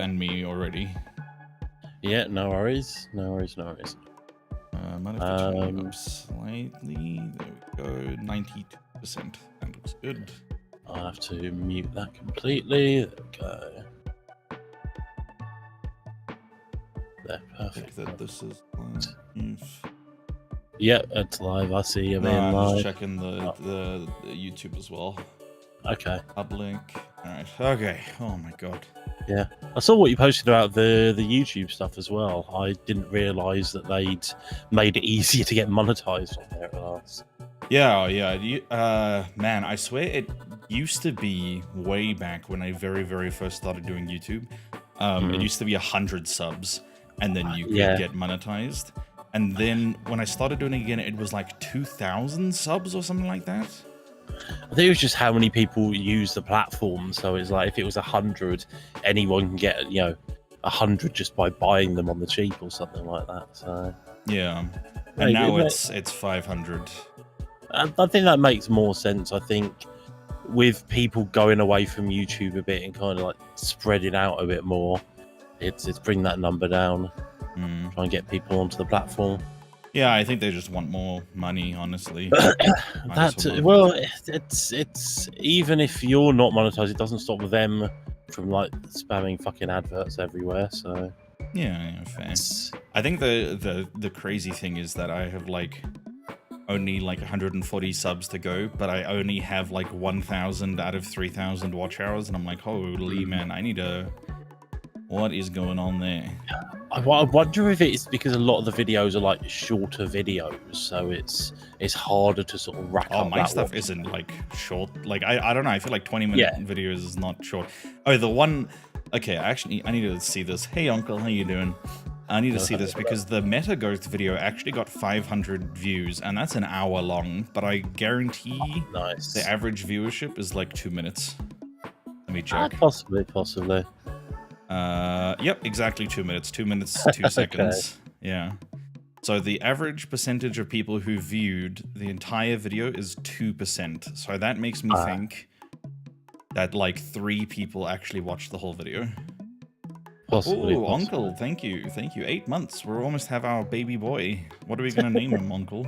and me already. Yeah, no worries. No worries, no worries. Might have to turn it up slightly. There we go. 92%. That looks good. I'll have to mute that completely. There we go. There, perfect. Check that this is live. Yeah, it's live. I see you being I'm live. just checking the YouTube as well. Okay. Public. Alright. Okay. Oh my god. Yeah. I saw what you posted about the YouTube stuff as well. I didn't realise that they'd made it easier to get monetized on there at last. Yeah. Man, I swear it used to be way back when I very first started doing YouTube. It used to be 100 subs, and then you could get monetized. And then when I started doing it again, it was like 2,000 subs or something like that. I think it was just how many people use the platform. So it's like if it was 100, anyone can get 100 just by buying them on the cheap or something like that. So yeah, and now it's 500. I think that makes more sense. I think with people going away from YouTube a bit and kind of like spreading out a bit more, it's bring that number down. Try and get people onto the platform. Yeah, I think they just want more money, honestly. It's even if you're not monetized, it doesn't stop them from like spamming fucking adverts everywhere. So yeah, fair. I think the crazy thing is that I have like only like 140 subs to go, but I only have like 1,000 out of 3,000 watch hours, and I'm like, holy man, I need a. What is going on there? I wonder if it's because a lot of the videos are like shorter videos, so it's harder to sort of rack up. Oh, my stuff isn't like short. Like I don't know. I feel like 20-minute videos is not short. Oh, the one. Okay, actually, I need to see this. Hey, Uncle, how you doing? I need to see this because the Meta Ghost video actually got 500 views, and that's an hour long. But I guarantee the average viewership is like 2 minutes. Let me check. Possibly. Yep, exactly 2 minutes. 2 minutes, 2 seconds. Yeah. So the average percentage of people who viewed the entire video is 2%. So that makes me think that like 3 people actually watched the whole video. Possibly. Uncle, thank you. 8 months. We'll almost have our baby boy. What are we gonna name him, Uncle?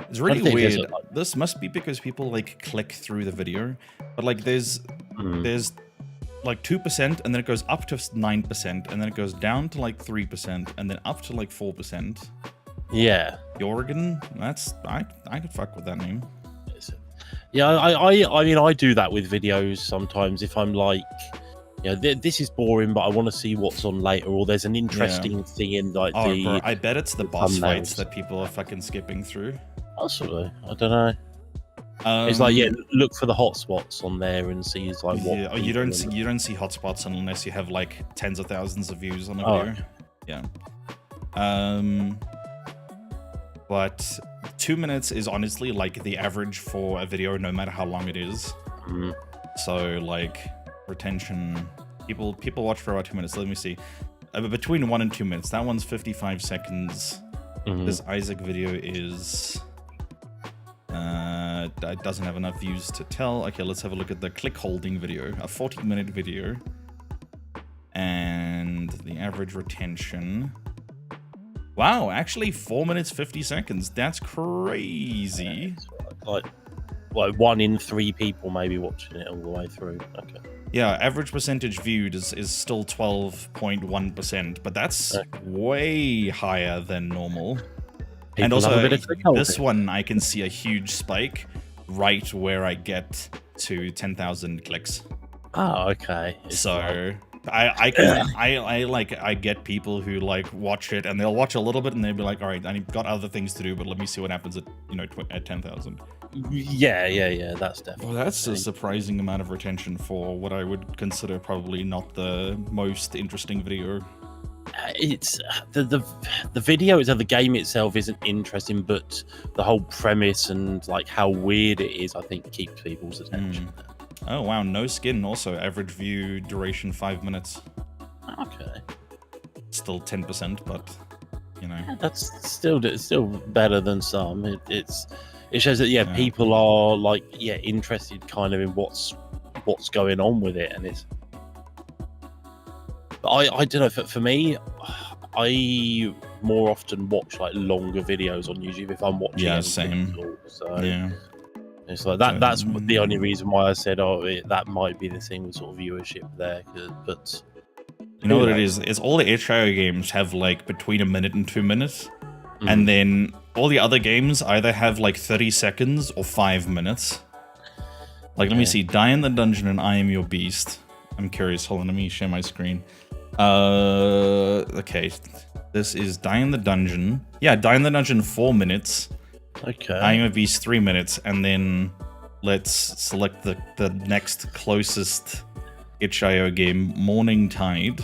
It's really weird. This must be because people like click through the video, but like there's like 2%, and then it goes up to 9%, and then it goes down to like 3%, and then up to like 4%. Yeah. Jorgen? I could fuck with that name. Yeah, I mean, I do that with videos sometimes. If I'm like, this is boring, but I want to see what's on later, or there's an interesting thing in like bro, I bet it's the boss fights that people are fucking skipping through. Possibly. I don't know. It's like look for the hotspots on there and see like what. Yeah, you don't see hotspots unless you have like tens of thousands of views on a video. Yeah. But 2 minutes is honestly like the average for a video, no matter how long it is. So like retention, people watch for about 2 minutes. Let me see. Between 1 and 2 minutes. That one's 55 seconds. This Isaac video is. It doesn't have enough views to tell. Okay, let's have a look at the click holding video, a 40-minute video, and the average retention. Wow, actually 4 minutes 50 seconds. That's crazy. Like 1 in 3 people maybe watching it all the way through. Okay. Yeah, average percentage viewed is still 12.1%, but that's way higher than normal. And also, this one, I can see a huge spike right where I get to 10,000 clicks. Oh, okay. So I get people who like watch it and they'll watch a little bit and they'll be like, all right, I've got other things to do, but let me see what happens at at 10,000. Yeah. That's definitely. Well, that's a surprising amount of retention for what I would consider probably not the most interesting video. It's the video itself, the game itself isn't interesting, but the whole premise and like how weird it is, I think, keeps people's attention. Oh wow, no skin. Also, average view duration 5 minutes. Okay. Still 10%, but that's still better than some. It shows that people are like interested kind of in what's going on with it, and it's But I don't know. For me, I more often watch like longer videos on YouTube if I'm watching. Yeah, anything same. at all. So Yeah. it's like that. That's the only reason why I said, that might be the thing with sort of viewership there. But you know what it is? It's all the HIO games have like between 1 minute and 2 minutes, and then all the other games either have like 30 seconds or 5 minutes. Like, let me see. Die in the Dungeon and I Am Your Beast. I'm curious. Hold on, let me share my screen. Okay. This is Die in the Dungeon. Yeah, Die in the Dungeon 4 minutes. Okay. I Am Your Beast 3 minutes, and then let's select the next closest itch.io game, Morning Tide.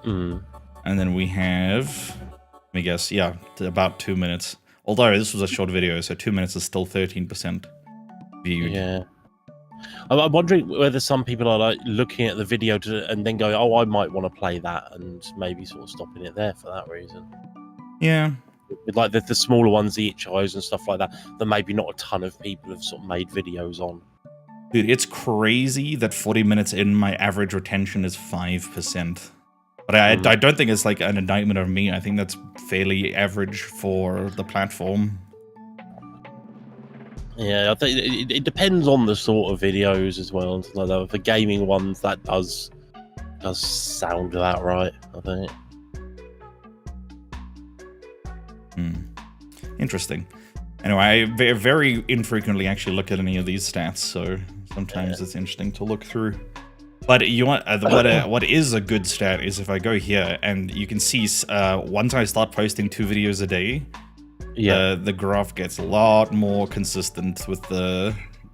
And then we have, let me guess, yeah, about 2 minutes. Although this was a short video, so 2 minutes is still 13% viewed. Yeah. I'm wondering whether some people are like looking at the video and then going, "Oh, I might want to play that," and maybe sort of stopping it there for that reason. Yeah. With like the smaller ones, the itch.ios and stuff like that, that maybe not a ton of people have sort of made videos on. Dude, it's crazy that 40 minutes in, my average retention is 5%. But I don't think it's like an indictment of me. I think that's fairly average for the platform. Yeah, I think it depends on the sort of videos as well. And like that. For gaming ones, that does sound about right, I think. Interesting. Anyway, I very infrequently actually look at any of these stats, so sometimes it's interesting to look through. But you want what is a good stat is if I go here and you can see once I start posting 2 videos a day, the graph gets a lot more consistent with the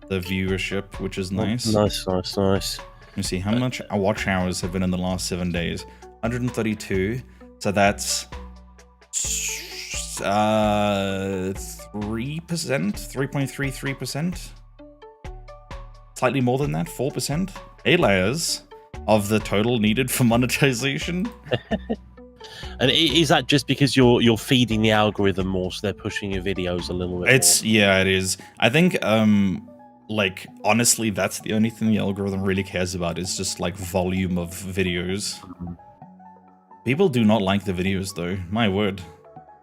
viewership, which is nice. Nice. Let me see how much watch hours have been in the last 7 days. 132. So that's 3.33%. Slightly more than that, 4%. 8 layers of the total needed for monetization. And is that just because you're feeding the algorithm more, so they're pushing your videos a little bit more? Yeah, it is. I think like honestly, that's the only thing the algorithm really cares about is just like volume of videos. People do not like the videos though. My word.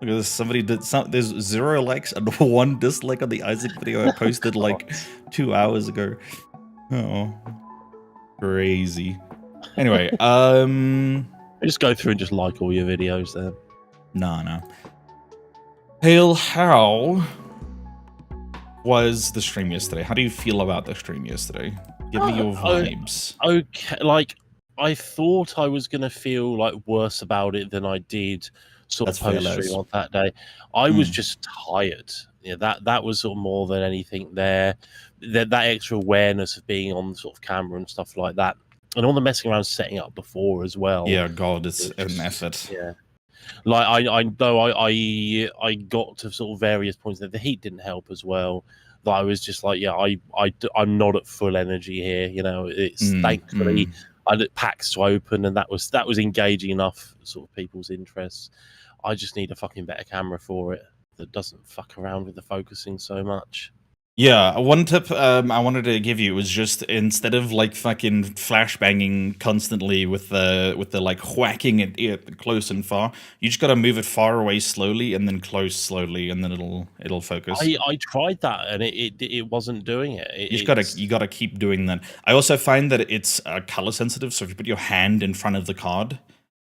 Look at this. Somebody did there's 0 likes and 1 dislike on the Isaac video I posted like 2 hours ago. Oh. Crazy. Anyway, just go through and just like all your videos then. No. Hale, how was the stream yesterday? How do you feel about the stream yesterday? Give me your vibes. Okay, like I thought I was gonna feel like worse about it than I did sort of post stream on that day. I was just tired. Yeah, that was sort of more than anything there. That extra awareness of being on sort of camera and stuff like that. And all the messing around setting up before as well. Yeah, God, it's an effort. Yeah. Like I got to sort of various points that the heat didn't help as well. That I was just like, yeah, I'm not at full energy here. You know, it's thankfully I had packs to open, and that was engaging enough sort of people's interests. I just need a fucking better camera for it that doesn't fuck around with the focusing so much. Yeah, one tip I wanted to give you was just instead of like fucking flashbanging constantly with the like whacking it close and far, you just gotta move it far away slowly and then close slowly, and then it'll focus. I tried that and it wasn't doing it. You gotta keep doing that. I also find that it's color sensitive, so if you put your hand in front of the card,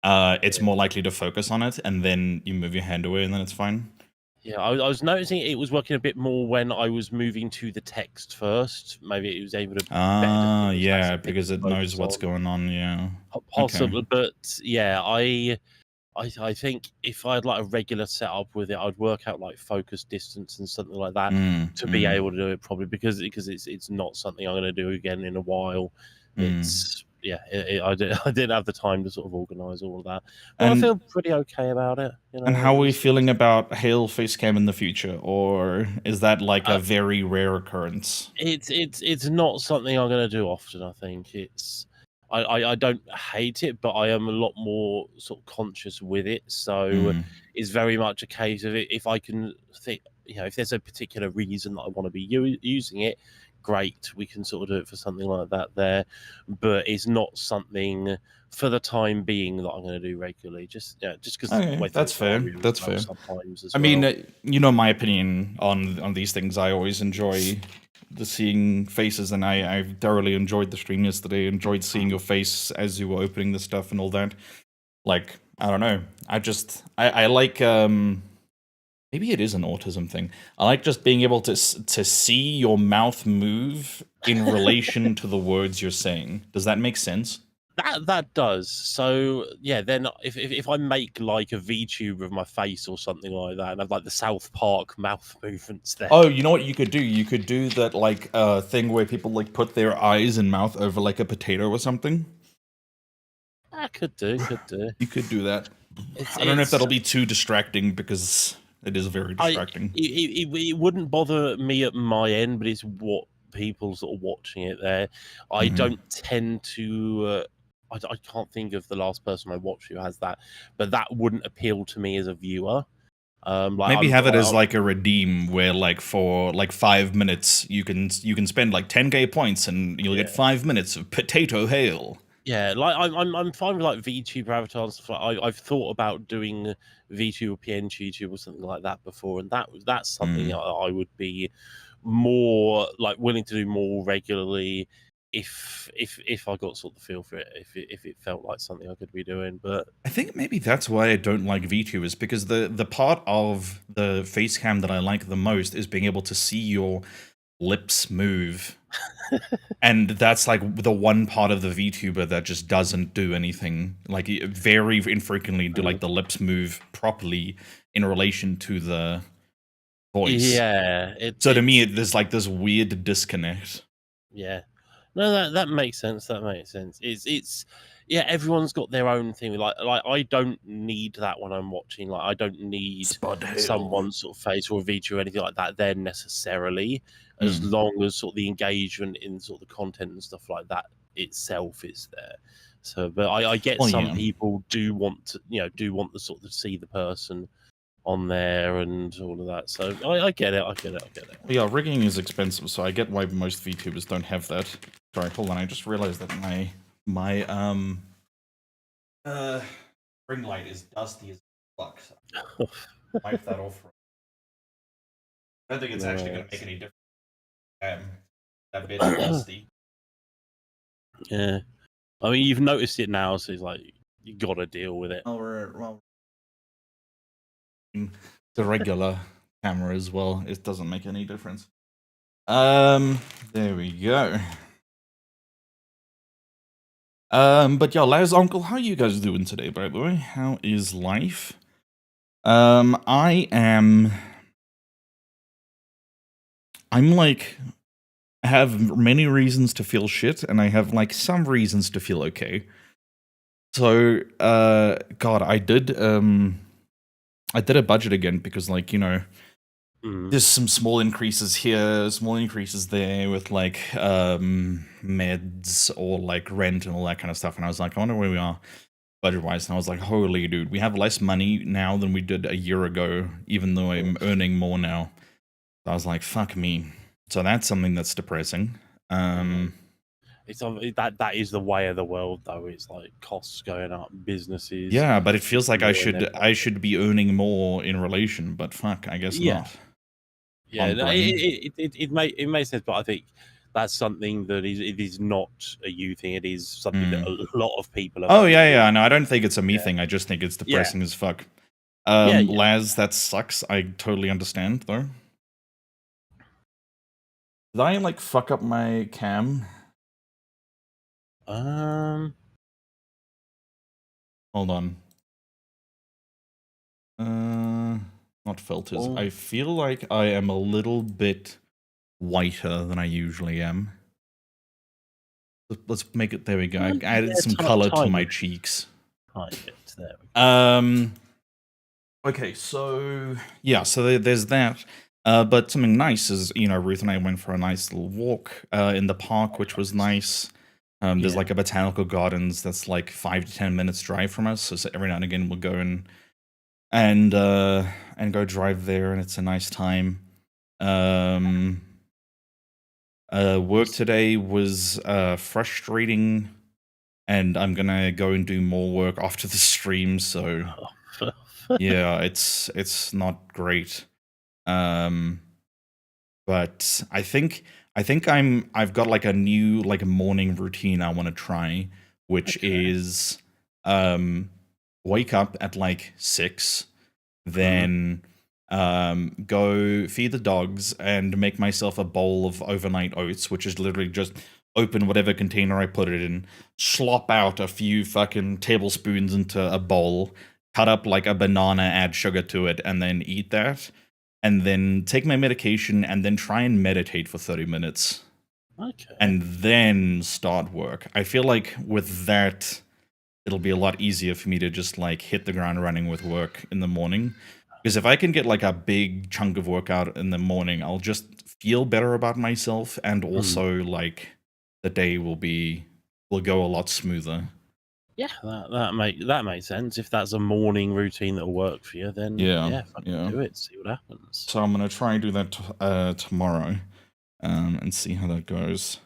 it's more likely to focus on it, and then you move your hand away, and then it's fine. Yeah, I was noticing it was working a bit more when I was moving to the text first. Maybe it was able to. Yeah, because it knows what's going on. Yeah, possibly, okay. But yeah, I think if I had like a regular setup with it, I'd work out like focus distance and something like that to be able to do it probably because it's not something I'm going to do again in a while. It's. Yeah, I didn't have the time to sort of organise all of that. But I feel pretty okay about it. You know? And how are we feeling about Hale Facecam in the future, or is that like a very rare occurrence? It's not something I'm going to do often. I think I don't hate it, but I am a lot more sort of conscious with it. So it's very much a case of it. If I can think, you know, if there's a particular reason that I want to be using it, great, we can sort of do it for something like that there, but it's not something for the time being that I'm going to do regularly. Just because the Okay, way that's things are fair. really That's well fair. sometimes as I well. mean, you know my opinion on these things. I always enjoy the seeing faces, and I thoroughly enjoyed the stream yesterday. Enjoyed seeing your face as you were opening the stuff and all that. Like, I don't know. I like maybe it is an autism thing. I like just being able to see your mouth move in relation to the words you're saying. Does that make sense? That does. So yeah, then if I make like a VTuber of my face or something like that, and have like the South Park mouth movements there. Oh, you know what you could do? You could do that like thing where people like put their eyes and mouth over like a potato or something. I could do. You could do that. It's I don't know if it's that'll be too distracting because it is very distracting. it wouldn't bother me at my end, but it's what people sort of watching it there. I Mhm. don't tend to. I can't think of the last person I watched who has that, but that wouldn't appeal to me as a viewer. Maybe have it as like a redeem where like for like 5 minutes you can spend like 10k points and you'll get 5 minutes of potato hail. Yeah, like I'm fine with like VTuber avatars and stuff. Like I've thought about doing VTuber, PNG or something like that before, and that's something I would be more like willing to do more regularly if I got sort of the feel for it, if it felt like something I could be doing. But I think maybe that's why I don't like VTubers, because the part of the face cam that I like the most is being able to see your lips move. And that's like the one part of the VTuber that just doesn't do anything. Like very infrequently do like the lips move properly in relation to the voice. yeah, So to me, there's like this weird disconnect. Yeah, no, that makes sense. That makes sense. It's yeah, everyone's got their own thing. Like I don't need that when I'm watching. Like I don't need someone's sort of face or a video or anything like that there necessarily, as long as sort of the engagement in sort of the content and stuff like that itself is there. So, but I get some people do want to sort of see the person on there and all of that. So I get it. Yeah, rigging is expensive, so I get why most VTubers don't have that. Sorry, hold on. I just realized that my ring light is dusty as fuck. So wipe that off. I don't think it's actually going to make any difference. That bit's dusty. Yeah, I mean you've noticed it now, so it's like you got to deal with it. Well, the regular camera as well. It doesn't make any difference. There we go. But yeah, Laz, Uncle, how are you guys doing today, by the way? How is life? I'm like, I have many reasons to feel shit, and I have like some reasons to feel okay. So, God, I did a budget again because, like, you know, there's some small increases here, small increases there with like meds or like rent and all that kind of stuff. And I was like, I wonder where we are budget-wise. And I was like, holy dude, we have less money now than we did a year ago, even though I'm earning more now. So I was like, fuck me. So that's something that's depressing. It's that is the way of the world, though. It's like costs going up, businesses. Yeah, but it feels like I should be earning more in relation, but fuck, I guess not. Yeah, no, it makes sense, but I think that's something that it is not a you thing. It is something that a lot of people. Oh yeah. No, I don't think it's a me thing. I just think it's depressing as fuck. Laz, that sucks. I totally understand though. Did I like fuck up my cam? Hold on. Not filters. I feel like I am a little bit whiter than I usually am. Let's make it. There we go. I added some color to my cheeks. Okay, so yeah, so there's that. But something nice is, you know, Ruth and I went for a nice little walk in the park, which was nice. There's like a botanical gardens that's like 5 to 10 minutes drive from us. So every now and again we'll go and go drive there, and it's a nice time. Work today was frustrating, and I'm gonna go and do more work after the stream. So yeah, it's not great. But I've got like a new like morning routine I want to try, which is wake up at like 6, then go feed the dogs and make myself a bowl of overnight oats, which is literally just open whatever container I put it in, slop out a few fucking tablespoons into a bowl, cut up like a banana, add sugar to it, and then eat that. And then take my medication and then try and meditate for 30 minutes. Okay. And then start work. I feel like with that, it'll be a lot easier for me to just like hit the ground running with work in the morning. Because if I can get like a big chunk of work out in the morning, I'll just feel better about myself, and also like the day will go a lot smoother. Yeah, that makes sense. If that's a morning routine that'll work for you, then fucking do it. See what happens. So I'm gonna try and do that tomorrow, and see how that goes.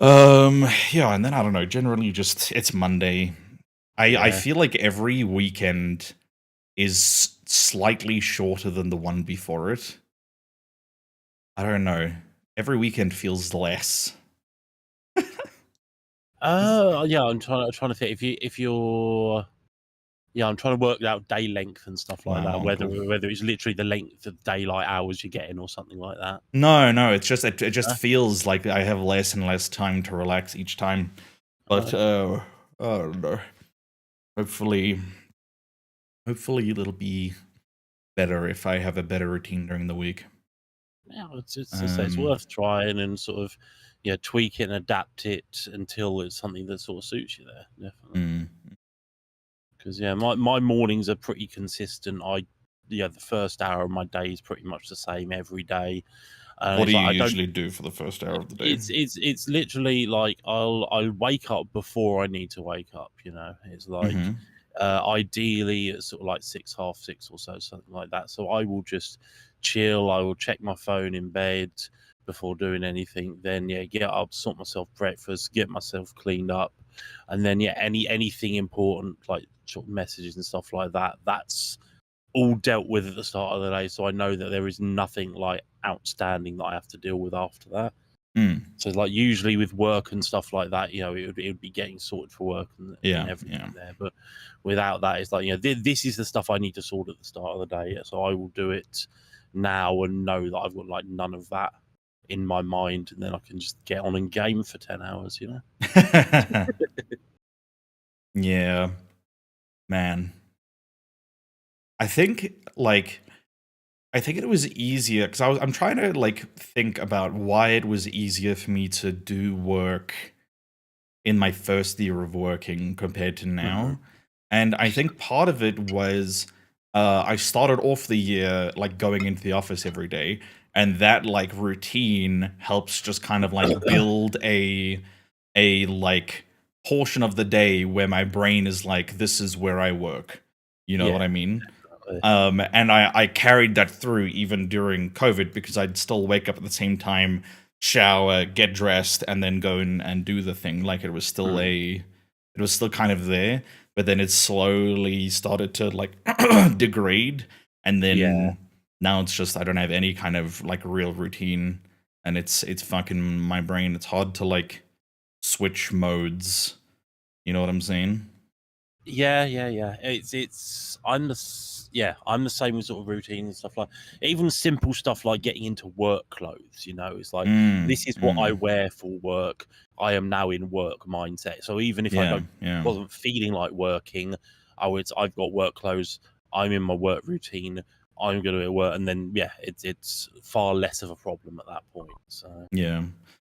Yeah, and then I don't know. Generally, just it's Monday. I feel like every weekend is slightly shorter than the one before it. I don't know. Every weekend feels less. Yeah, I'm trying to think. If you're I'm trying to work out day length and stuff like that. Whether it's literally the length of daylight hours you're getting or something like that. No, it's just it just feels like I have less and less time to relax each time. But I don't know. Hopefully it'll be better if I have a better routine during the week. Yeah, it's worth trying and sort of tweak it and adapt it until it's something that sort of suits you there. Definitely. Because my mornings are pretty consistent. The first hour of my day is pretty much the same every day. What do you usually do for the first hour of the day? It's literally like I'll wake up before I need to wake up. It's like ideally it's sort of like 6, half 6 or so, something like that. So I will just chill. I will check my phone in bed before doing anything. Then get up, sort myself breakfast, get myself cleaned up, and then anything important like sort of messages and stuff like that. That's all dealt with at the start of the day, so I know that there is nothing like outstanding that I have to deal with after that. So like usually with work and stuff like that, it would be getting sorted for work and everything there. But without that, it's like this is the stuff I need to sort at the start of the day. So I will do it now and know that I've got like none of that in my mind, and then I can just get on and game for 10 hours. Yeah, man. I think it was easier because I'm trying to like think about why it was easier for me to do work in my first year of working compared to now. And I think part of it was I started off the year like going into the office every day, and that like routine helps just kind of like build a like portion of the day where my brain is like, this is where I work. You know what I mean? And I carried that through even during COVID, because I'd still wake up at the same time, shower, get dressed, and then go and do the thing. Like it was still kind of there, but then it slowly started to like degrade, and then now it's just I don't have any kind of like real routine, and it's fucking my brain. It's hard to like switch modes. You know what I'm saying? Yeah. I'm the same with sort of routine and stuff like even simple stuff like getting into work clothes. It's like this is what I wear for work. I am now in work mindset. So even if I wasn't feeling like working, I've got work clothes. I'm in my work routine. I'm going to be at work, and then it's far less of a problem at that point. So yeah.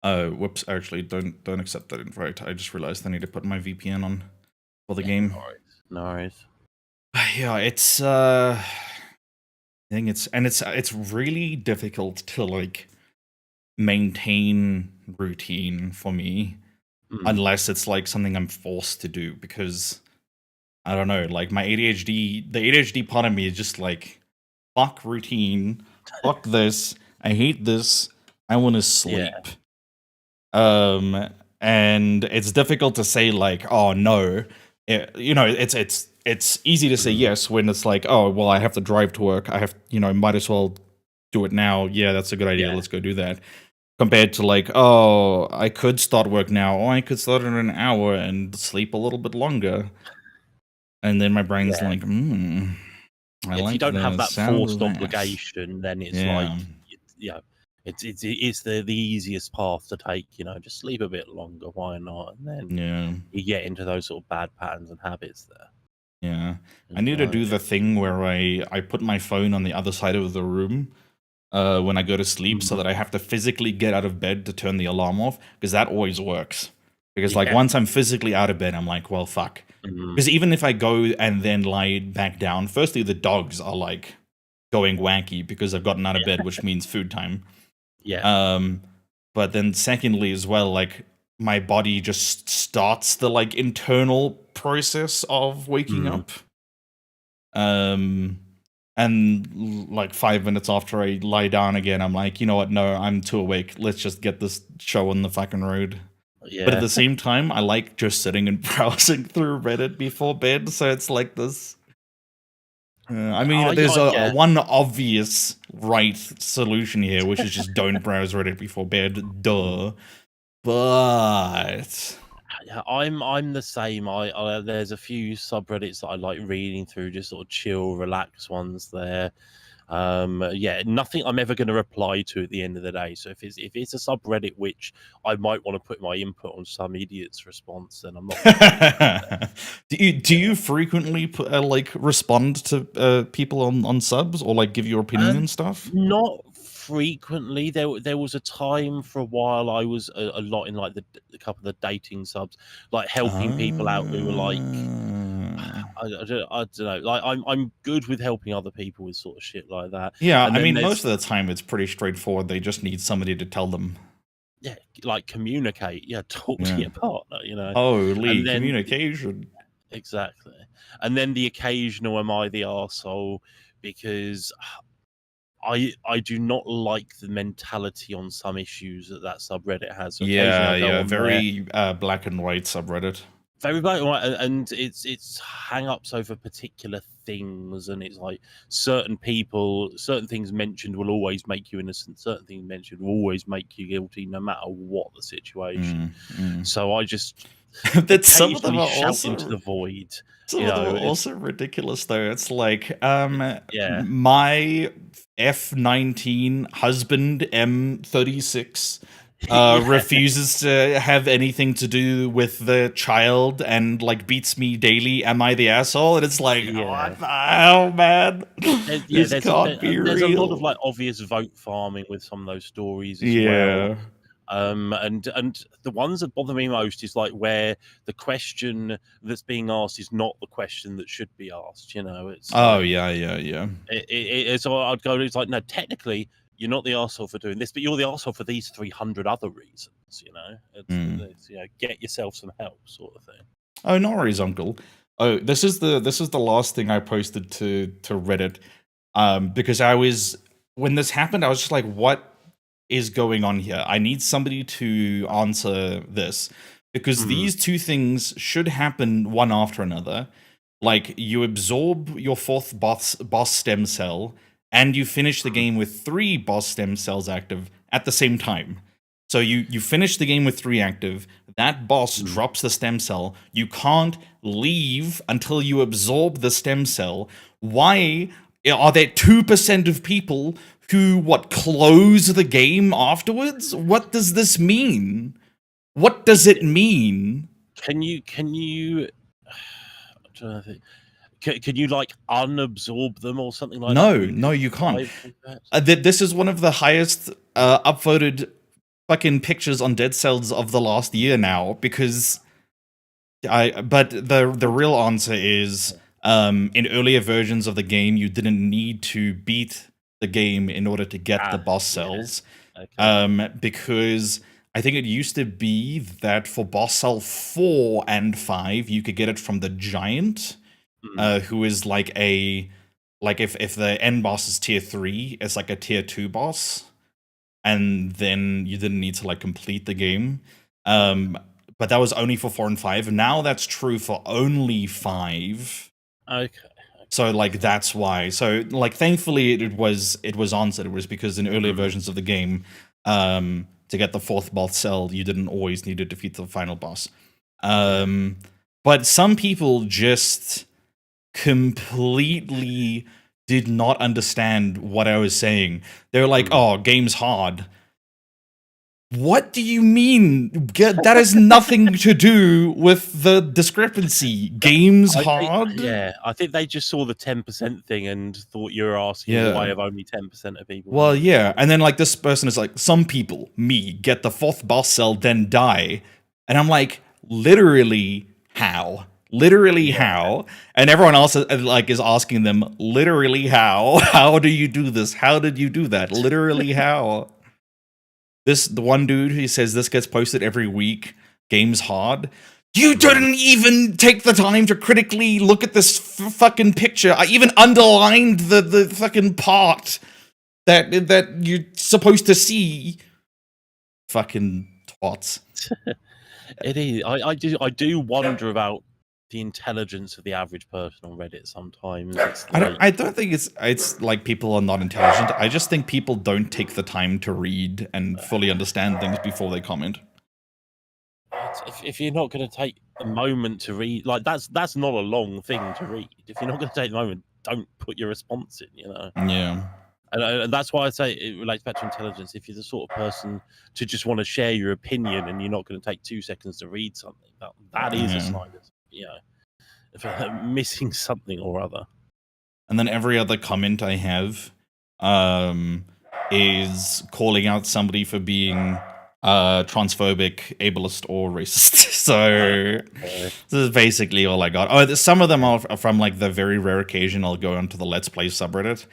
Whoops! Actually, don't accept that invite. I just realized I need to put my VPN on for the game. No worries. Yeah, it's I think it's really difficult to like maintain routine for me unless it's like something I'm forced to do, because I don't know, like the ADHD part of me is just like, fuck routine, fuck this, I hate this, I want to Yeah. sleep. And it's difficult to say like, oh no, it's easy to say yes when it's like, oh well, I have to drive to work. I have, might as well do it now. Yeah, that's a good idea. Yeah. Let's go do that. Compared to like, oh, I could start work now, or I could start in an hour and sleep a little bit longer. And then my brain's like, I If you like don't have the that sound forced of that. obligation, then it's like, Yeah. it's the easiest path to take. Just sleep a bit longer. Why not? And then Yeah. you get into those sort of bad patterns and habits there. Yeah. I It's need to like, do the thing where I put my phone on the other side of the room when I go to sleep, so that I have to physically get out of bed to turn the alarm off, because that always works. Because like Yeah. once I'm physically out of bed, I'm like, well, fuck. Because even if I go and then lie back down, firstly the dogs are like going wanky because I've gotten out of bed, which means food time. Yeah. But then secondly as well, like my body just starts the like internal process of waking up. And like 5 minutes after I lie down again, I'm like, you know what? No, I'm too awake. Let's just get this show on the fucking road. Yeah. But at the same time, I like just sitting and browsing through Reddit before bed. So it's like this. I mean, there's one obvious right solution here, which is just don't browse Reddit before bed. Duh. But yeah, I'm the same. I there's a few subreddits that I like reading through, just sort of chill, relax ones there. Nothing I'm ever going to reply to at the end of the day. So if it's a subreddit which I might want to put my input on some idiot's response, then I'm not. do you frequently like respond to people on subs, or like give your opinion and stuff? Not frequently. There was a time for a while I was a lot in like a couple of the dating subs, like helping people out who were like, I don't know. Like I'm good with helping other people with sort of shit like that. Yeah, And I then mean, most of the time it's pretty straightforward. They just need somebody to tell them. Yeah, like communicate. Yeah, talk to your partner. Holy and then communication. exactly. And then the occasional am I the arsehole because I do not like the mentality on some issues that subreddit has. So Yeah, very black and white subreddit. Very black and white, and it's hang-ups over particular things, and it's like certain people, certain things mentioned will always make you innocent. Certain things mentioned will always make you guilty, no matter what the situation. So I just that some of them are shout also into the void. Some of them are also ridiculous, though. It's like, my F-19 husband M36 refuses to have anything to do with the child and like beats me daily. Am I the asshole? And it's like, what the hell, man? This can't be real. There's a lot of like obvious vote farming with some of those stories as well. And the ones that bother me most is like where the question that's being asked is not the question that should be asked. It's so I'd go. It's like, no, technically you're not the arsehole for doing this, but you're the arsehole for these 300 other reasons. It's get yourself some help, sort of thing. Oh, no worries, Uncle. Oh, this is the last thing I posted to Reddit, because when this happened, I was just like, what is going on here? I need somebody to answer this, because these two things should happen one after another. Like, you absorb your fourth boss stem cell, and you finish the game with 3 boss stem cells active at the same time. So you finish the game with 3 active, that boss drops the stem cell, you can't leave until you absorb the stem cell. Why are there 2% of people who, close the game afterwards? What does this mean? What does it mean? Can you I'm trying to think. Can you like unabsorb them or something like that? No, you can't. This is one of the highest upvoted fucking pictures on Dead Cells of the last year now, because but the real answer is in earlier versions of the game you didn't need to beat the game in order to get the boss cells. Because I think it used to be that for boss cell 4 and 5 you could get it from the giant, who is like if the end boss is tier 3, it's like a tier 2 boss. and then you didn't need to like complete the game. But that was only for 4 and 5. Now that's true for only 5. Okay. So like that's why. So like thankfully it was answered. It was because in earlier versions of the game, to get the 4th boss cell, you didn't always need to defeat the final boss. But some people just completely did not understand what I was saying. They're like, "Oh, game's hard." What do you mean? That has nothing to do with the discrepancy. Game's hard? I think they just saw the 10% thing and thought you were asking why have only 10% of people. Well, yeah. And then like this person is like, some people, me, get the 4th boss cell, then die. And I'm like, literally how? Literally how? And everyone else like is asking them, literally how? How do you do this? How did you do that? Literally how? The one dude, he says this gets posted every week. Game's hard. You didn't even take the time to critically look at this fucking picture. I even underlined the fucking part that you're supposed to see. Fucking twats. It is. I do wonder about the intelligence of the average person on Reddit sometimes. It's like, I don't think it's like people are not intelligent. I just think people don't take the time to read and fully understand things before they comment. If you're not going to take a moment to read, like that's not a long thing to read. If you're not going to take the moment, don't put your response in. You know. Yeah. And that's why I say it relates back to intelligence. If you're the sort of person to just want to share your opinion and you're not going to take 2 seconds to read something, that is a sign of, you know, if missing something or other. And then every other comment I have is calling out somebody for being transphobic, ableist, or racist. So this is basically all I got. Oh, some of them are from like the very rare occasion I'll go onto the Let's Play subreddit.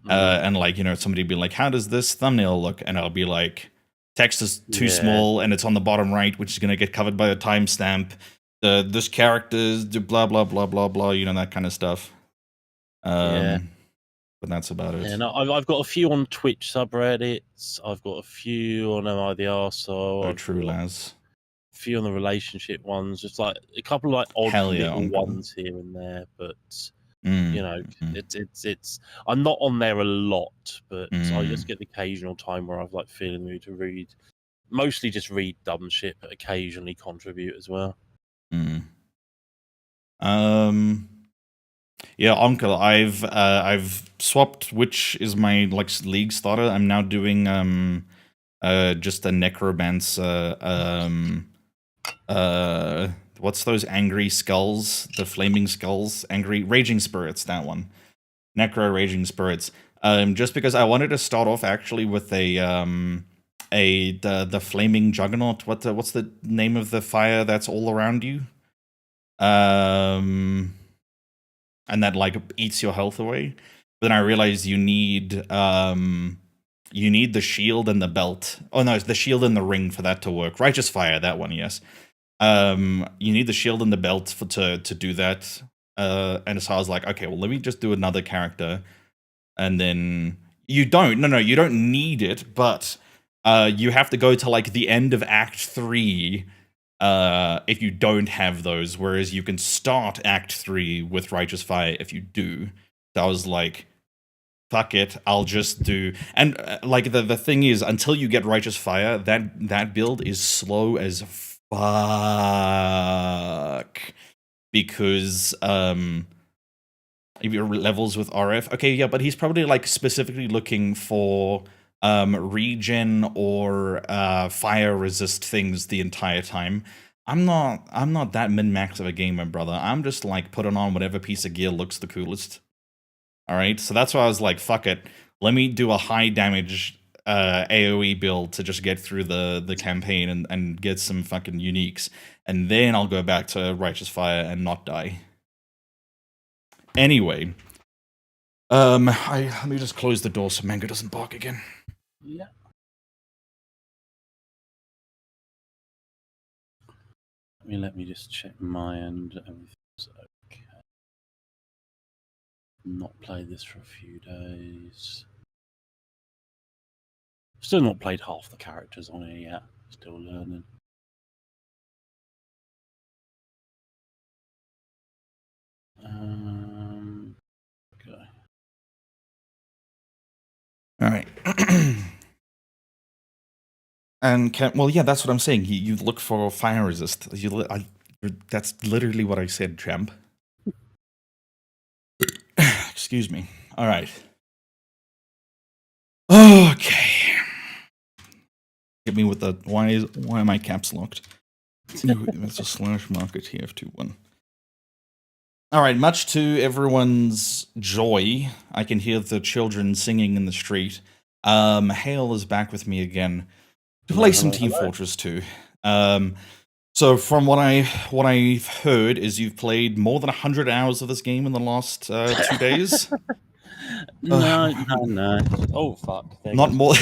And like, you know, somebody be like, how does this thumbnail look? And I'll be like, text is too small and it's on the bottom right, which is going to get covered by a timestamp. This character is blah, blah, blah, blah, blah, you know, that kind of stuff. But that's about it. Yeah, no, I've got a few on Twitch subreddits. I've got a few on Am I the Arsehole? Oh, true, Laz. A few on the relationship ones. Just like a couple of like odd little ones here and there, but... you know, it's. I'm not on there a lot, but I just get the occasional time where I've like feeling the mood to read. Mostly just read dumb shit, but occasionally contribute as well. Yeah, Uncle, I've swapped which is my like league starter. I'm now doing just a necromancer. What's those angry skulls? The flaming skulls? Angry raging spirits, that one. Necro raging spirits. Just because I wanted to start off actually with the flaming juggernaut. What's the name of the fire that's all around you? And that like eats your health away. But then I realized you need the shield and the belt. Oh no, it's the shield and the ring for that to work. Righteous fire, that one, yes. You need the shield and the belt to do that. And so I was like, okay, well, let me just do another character. And then you don't need it, but you have to go to like the end of Act 3 if you don't have those, whereas you can start Act 3 with Righteous Fire if you do. So I was like, fuck it, I'll just do... And like the thing is, until you get Righteous Fire, that build is slow as fuck, because if your levels with RF, okay, yeah, but he's probably like specifically looking for regen or fire resist things the entire time. I'm not that min-max of a gamer, brother. I'm just like putting on whatever piece of gear looks the coolest. All right, so that's why I was like, fuck it, let me do a high damage AoE build to just get through the campaign and get some fucking uniques, and then I'll go back to Righteous Fire and not die. Anyway, let me just close the door so Mango doesn't bark again. Yeah. Let me just check my end. Everything's okay. Not play this for a few days. Still not played half the characters on here yet. Still learning. Okay. All right. And well, yeah, that's what I'm saying. You look for fire resist. That's literally what I said, champ. Excuse me. All right. Okay. Hit me with the why are my caps locked? It's a slash market TF2 one. All right, much to everyone's joy, I can hear the children singing in the street. Hale is back with me again to play some Team Fortress 2. So from what I've heard is you've played more than 100 hours of this game in the last 2 days. No. Oh fuck! Not more.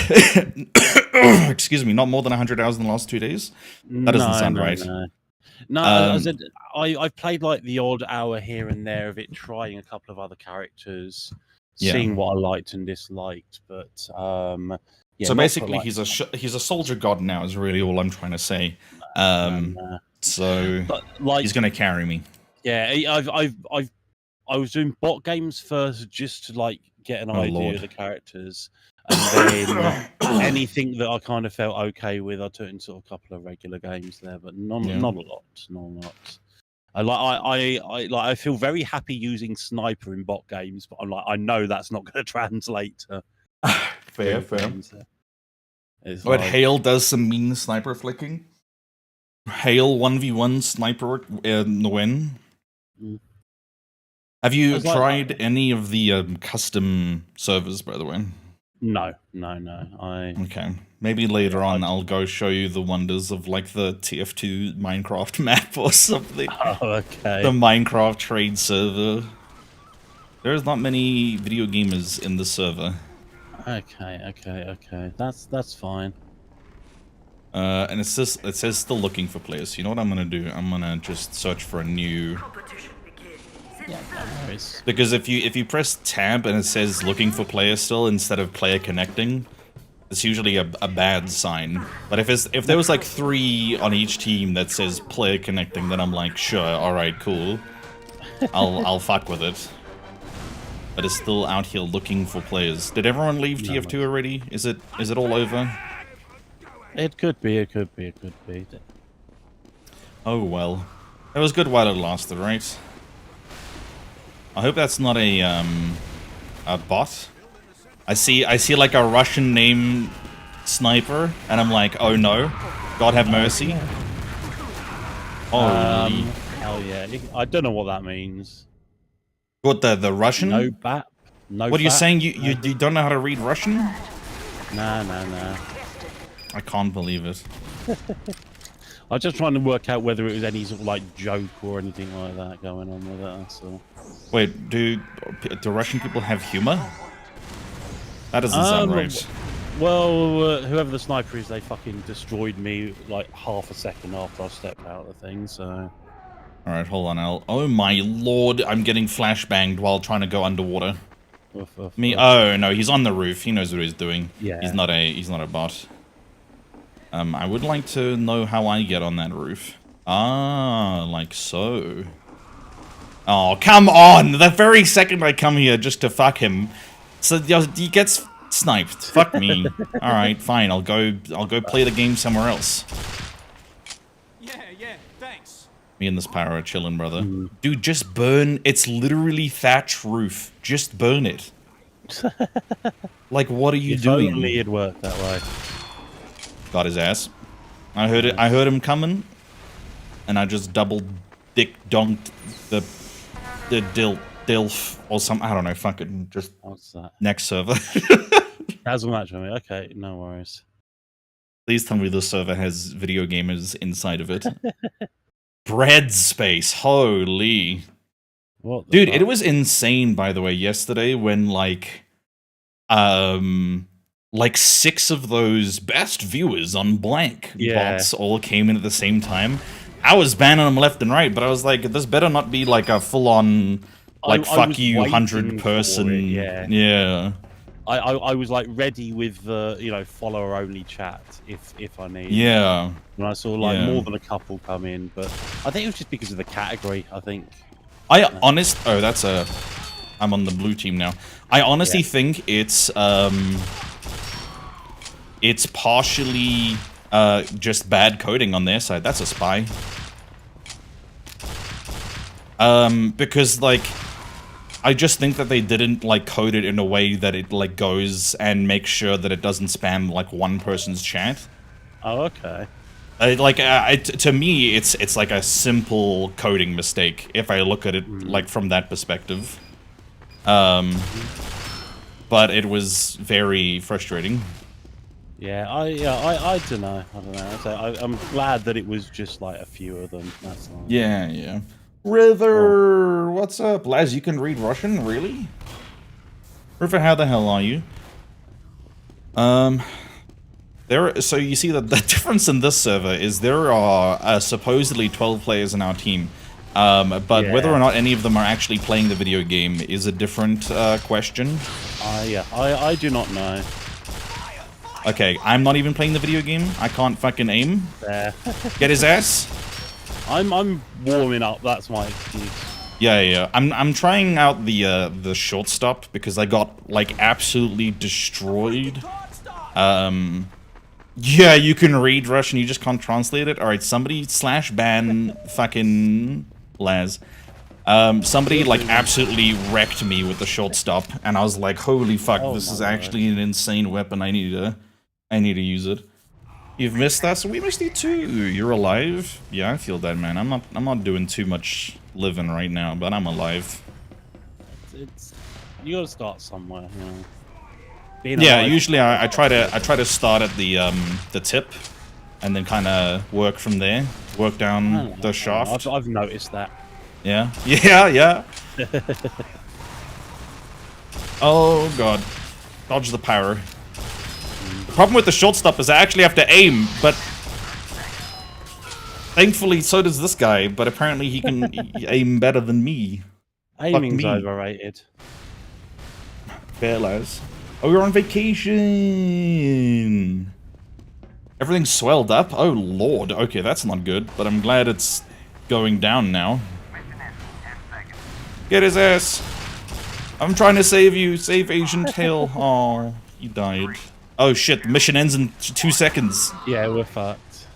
Excuse me. Not more than 100 hours in the last 2 days. That doesn't sound right. No, I said I've played like the odd hour here and there of it, trying a couple of other characters, seeing what I liked and disliked. But yeah, so basically, he's a soldier god now. Is really all I'm trying to say. So but, like, he's going to carry me. Yeah, I was doing bot games first just to like get an idea of the characters, and then anything that I kind of felt okay with, I took in sort of a couple of regular games there, but not a lot. I feel very happy using sniper in bot games, but I'm like, I know that's not going to translate to fair. But Hale does some mean sniper flicking. Hale 1v1 sniper in the win. Have you tried any of the custom servers, by the way? No. Okay. Maybe later on I'll go show you the wonders of like the TF2 Minecraft map or something. Oh, okay. The Minecraft trade server. There's not many video gamers in the server. Okay. That's fine. And it says still looking for players. You know what I'm gonna do? I'm gonna just search for a new. Yeah, no worries. Because if you press tab and it says looking for player still instead of player connecting, it's usually a bad sign. But if there was like 3 on each team that says player connecting, then I'm like, sure, all right, cool. I'll fuck with it. But it's still out here looking for players. Did everyone leave TF2 already? Is it all over? It could be. Oh well. It was good while it lasted, right? I hope that's not a bot. I see like a Russian name sniper, and I'm like, oh no, God have mercy. Holy. Hell yeah! I don't know what that means. What the Russian? No bat. No. What are you saying? You don't know how to read Russian? Nah. I can't believe it. I was just trying to work out whether it was any sort of like joke or anything like that going on with it. So. Wait, do Russian people have humor? That doesn't sound right. Well, whoever the sniper is, they fucking destroyed me like half a second after I stepped out of the thing. So. All right, hold on. Oh my lord, I'm getting flashbanged while trying to go underwater. Oh no, he's on the roof. He knows what he's doing. Yeah. He's not a bot. I would like to know how I get on that roof. Ah, like so. Oh, come on! The very second I come here just to fuck him, so he gets sniped. Fuck me. All right, fine. I'll go play the game somewhere else. Yeah, thanks. Me and this pyro are chilling, brother. Dude, just burn. It's literally thatch roof. Just burn it. Like, what are you doing? If only it worked that way. Got his ass. I heard him coming, and I just double dick donked the dilf or some. I don't know. Fucking just. What's that? Next server. Casual match for me. Okay, no worries. Please tell me the server has video gamers inside of it. Bread space. Holy. What the Dude, fuck? it was insane, by the way, yesterday when like 6 of those best viewers on blank bots all came in at the same time. I was banning them left and right, but I was like, this better not be like a full-on, like, fuck you, 100-person. Yeah. I was like ready with the follower only chat if I need. Yeah. And I saw like more than a couple come in, but I think it was just because of the category. I think. Oh, that's a. I'm on the blue team now. I honestly think it's partially just bad coding on their side. That's a spy. Because like, I just think that they didn't like code it in a way that it like goes and makes sure that it doesn't spam like one person's chat. Oh, okay. To me, it's like a simple coding mistake if I look at it like from that perspective. But it was very frustrating. Yeah, I don't know. I don't know. So I'm glad that it was just like a few of them. That's all. Yeah. River, what's up? Laz, you can read Russian? Really? River, how the hell are you? So you see that the difference in this server is there are supposedly 12 players in our team. But whether or not any of them are actually playing the video game is a different question. I do not know. Okay, I'm not even playing the video game. I can't fucking aim. There. Get his ass. I'm warming up. That's my excuse. Yeah. I'm trying out the shortstop because I got like absolutely destroyed. Yeah, you can read Russian. You just can't translate it. All right, somebody /ban fucking Laz. Somebody like absolutely wrecked me with the shortstop, and I was like, "Holy fuck! This is actually an insane weapon. I need to use it." You've missed us. We missed you too. You're alive. Yeah, I feel that, man. I'm not doing too much living right now, but I'm alive. You gotta start somewhere. Yeah, usually I try to start at the tip, and then kind of work from there. Work down the shaft. I've noticed that. Yeah. Oh god, dodge the power. The problem with the shortstop is I actually have to aim, but thankfully so does this guy. But apparently he can aim better than me. Aiming's overrated. Fair Laz. Oh, we're on vacation. Everything's swelled up. Oh lord. Okay, that's not good. But I'm glad it's going down now. Get his ass. I'm trying to save you. Save Asian Tail. Oh, he died. Oh shit, the mission ends in 2 seconds. Yeah, we're fucked.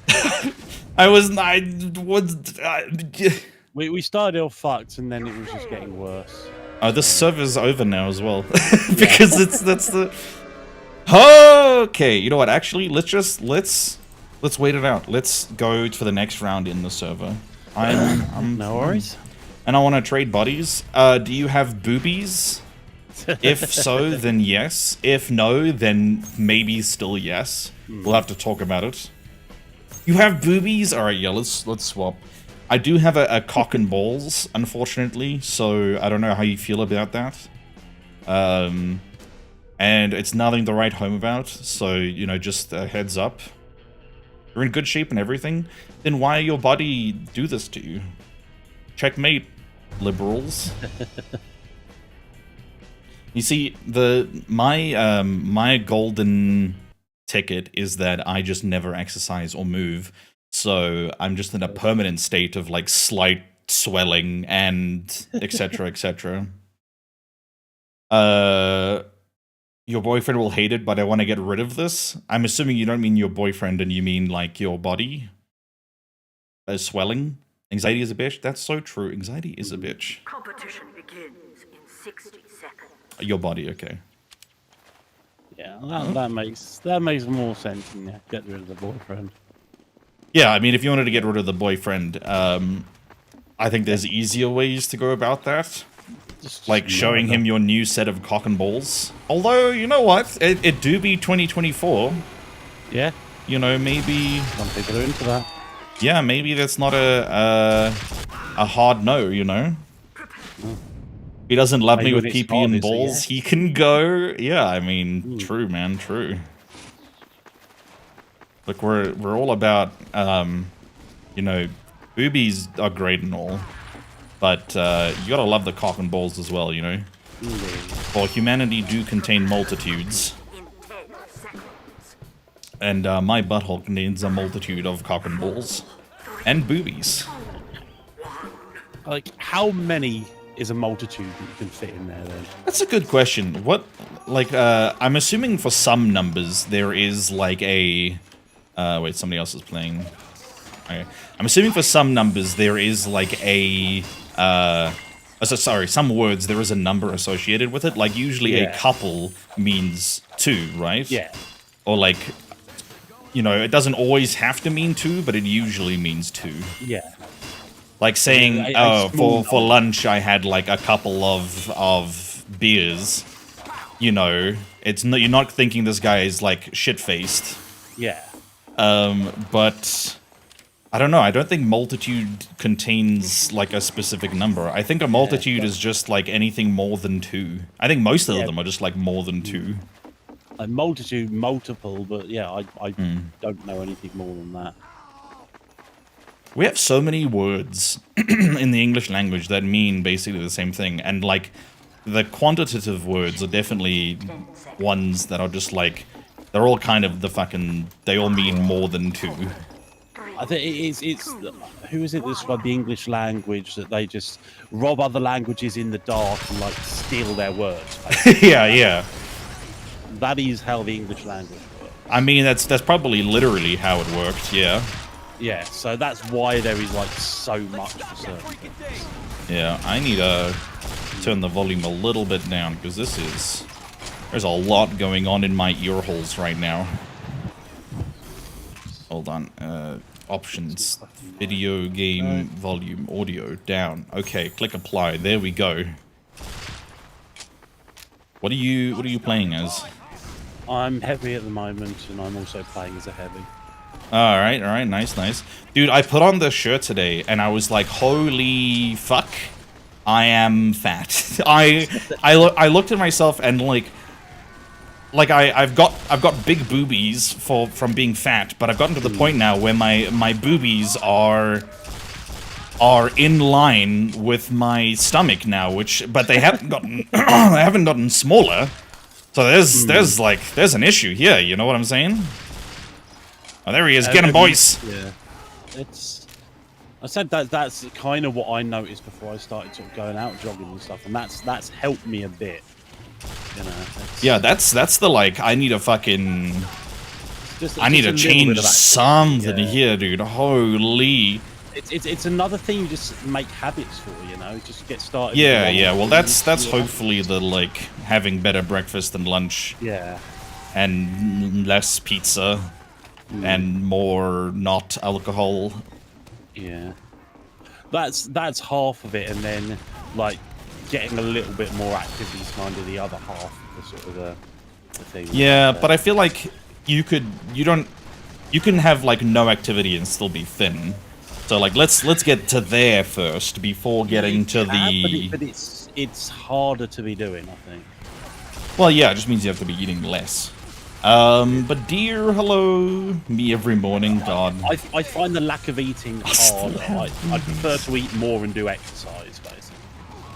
We started all fucked and then it was just getting worse. Oh, this server's over now as well. Because that's the... Okay, you know what, actually, let's wait it out. Let's go for the next round in the server. I'm no worries. And I want to trade bodies. Do you have boobies? If so, then yes. If no, then maybe still yes. We'll have to talk about it. You have boobies? Alright, yeah, let's swap. I do have a cock and balls, unfortunately, so I don't know how you feel about that. And it's nothing to write home about, so, you know, just a heads up. You're in good shape and everything, then why your body do this to you? Checkmate, liberals. You see, my golden ticket is that I just never exercise or move, so I'm just in a permanent state of like slight swelling and etc. etc. Your boyfriend will hate it, but I want to get rid of this. I'm assuming you don't mean your boyfriend and you mean like your body swelling. Anxiety is a bitch. That's so true. Anxiety is a bitch. Competition begins in 60 seconds. Your body, okay. Yeah, that makes more sense than get rid of the boyfriend. Yeah, I mean, if you wanted to get rid of the boyfriend, I think there's easier ways to go about that. Just like showing him your new set of cock and balls. Although, you know what? It do be 2024. Yeah. You know, maybe... Some people are into that. Yeah, maybe that's not a hard no, you know? He doesn't love me with PP and balls. He can go. Yeah, I mean, true, man, true. Look, we're all about, you know, boobies are great and all, but you gotta love the cock and balls as well, you know. For humanity do contain multitudes. In 10 seconds. And my butthole contains a multitude of cock and balls. And boobies. Like, how many is a multitude that you can fit in there then? That's a good question. What, like, I'm assuming for some numbers there is like a... wait, somebody else is playing. Okay. I'm assuming for some numbers there is like a... sorry, some words there is a number associated with it. Like, usually a couple means 2, right? Yeah. Or like... You know, it doesn't always have to mean 2, but it usually means 2. Yeah. Like saying, A for lunch I had like a couple of beers. You know, you're not thinking this guy is like shit-faced. Yeah. But I don't know. I don't think multitude contains like a specific number. I think a multitude is just like anything more than 2. I think most of them are just like more than 2. A multitude, multiple, but yeah, I don't know anything more than that. We have so many words in the English language that mean basically the same thing, and like the quantitative words are definitely ones that are just like they're all kind of they all mean more than 2. I think it's who is it that described the English language that they just rob other languages in the dark and like steal their words? Yeah. That is how the English language works. I mean, that's probably literally how it worked, yeah. Yeah, so that's why there is like so much for certain things. Yeah, I need to turn the volume a little bit down, because there's a lot going on in my ear holes right now. Hold on, options, video, game, volume, audio, down. Okay, click apply, there we go. What are you playing as? I'm heavy at the moment, and I'm also playing as a heavy. All right, nice. Dude, I put on this shirt today, and I was like, holy fuck, I am fat. I looked at myself and like I've got big boobies from being fat, but I've gotten to the point now where my boobies are in line with my stomach now, but they haven't gotten smaller. So there's an issue here, you know what I'm saying? Oh, there he is. Get him, boys. Yeah. I said that's kind of what I noticed before I started sort of going out jogging and stuff, and that's helped me a bit. You know. Yeah, that's the like. I need to fucking. I need to change something here, dude. Holy. It's another thing you just make habits for, you know. Just get started. Yeah. Well, that's hopefully the like having better breakfast and lunch. Yeah. And less pizza. And more not alcohol. Yeah. That's half of it, and then like getting a little bit more activity is kind of the other half of the sort of the thing. Yeah, but I feel like you can have like no activity and still be thin. So like let's get to there first before getting to the. But it's harder to be doing, I think. Well, yeah, it just means you have to be eating less. But dear, hello, me every morning, God. I find the lack of eating hard. I prefer to eat more and do exercise, basically.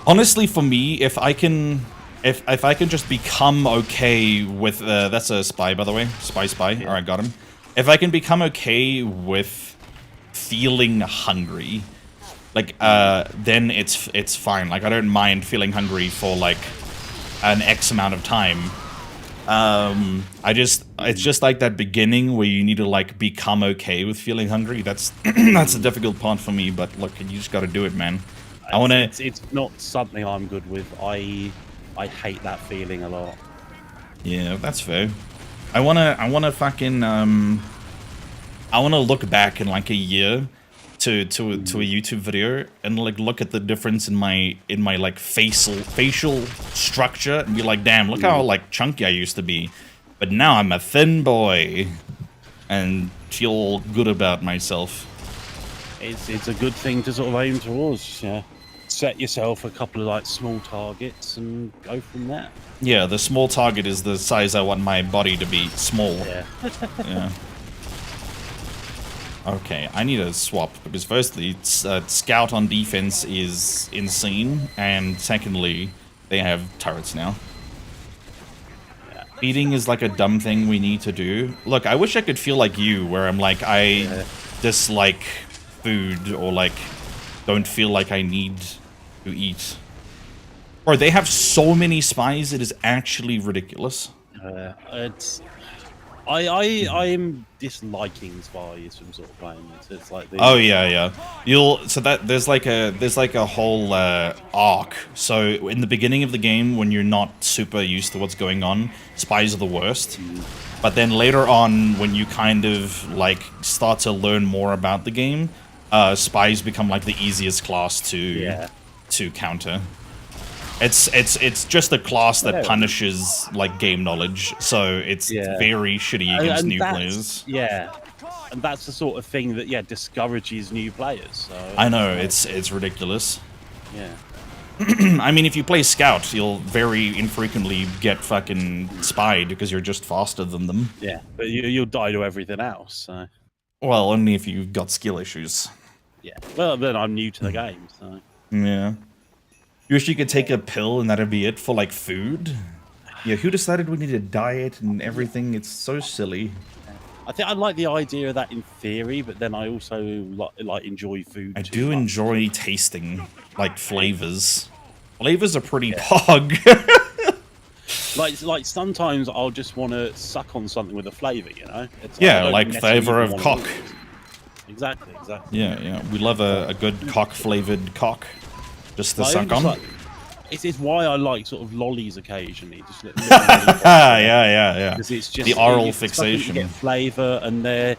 Honestly, for me, if I can just become okay with that's a spy, by the way, spy. Yeah. All right, got him. If I can become okay with feeling hungry, like then it's fine. Like I don't mind feeling hungry for like an X amount of time. It's just like that beginning where you need to like become okay with feeling hungry. That's that's a difficult part for me, but look, you just got to do it, man. It's not something I'm good with. I hate that feeling a lot. Yeah, that's fair. I wanna fucking I wanna look back in like a year to a YouTube video and like look at the difference in my like facial structure and be like, damn, look how like chunky I used to be, but now I'm a thin boy, and feel good about myself. It's a good thing to sort of aim towards. Yeah, set yourself a couple of like small targets and go from there. Yeah, the small target is the size I want my body to be small. Yeah. Yeah. Okay, I need to swap, because firstly, Scout on defense is insane, and secondly, They have turrets now. Eating is like a dumb thing we need to do. Look, I wish I could feel like you, where I'm like, I dislike food, or like, don't feel like I need to eat. Or they have so many spies, it is actually ridiculous. I'm disliking spies from sort of playing this. It's like oh yeah. There's like a whole arc. So in the beginning of the game, when you're not super used to what's going on, spies are the worst. But then later on, when you kind of like start to learn more about the game, spies become like the easiest class to counter. It's just a class that punishes like game knowledge, so it's very shitty against new players. Yeah, and that's the sort of thing that discourages new players. So, I know it's ridiculous. Yeah. I mean, if you play Scout, you'll very infrequently get fucking spied because you're just faster than them. Yeah, but you'll die to everything else. So. Well, only if you've got skill issues. Yeah. Well, then I'm new to the game, so. Yeah. You wish you could take a pill and that'd be it for, like, food? Yeah, who decided we need a diet and everything? It's so silly. I think I like the idea of that in theory, but then I also like enjoy food. I do enjoy tasting, like, flavors. Flavors are pretty pog. like sometimes I'll just want to suck on something with a flavor, you know? It's like flavor of cock. Exactly. Yeah. We love a good cock-flavored cock. Just to suck on. It's why I like sort of lollies occasionally. Just yeah. Because it's just the oral fixation. You get flavour, and they're,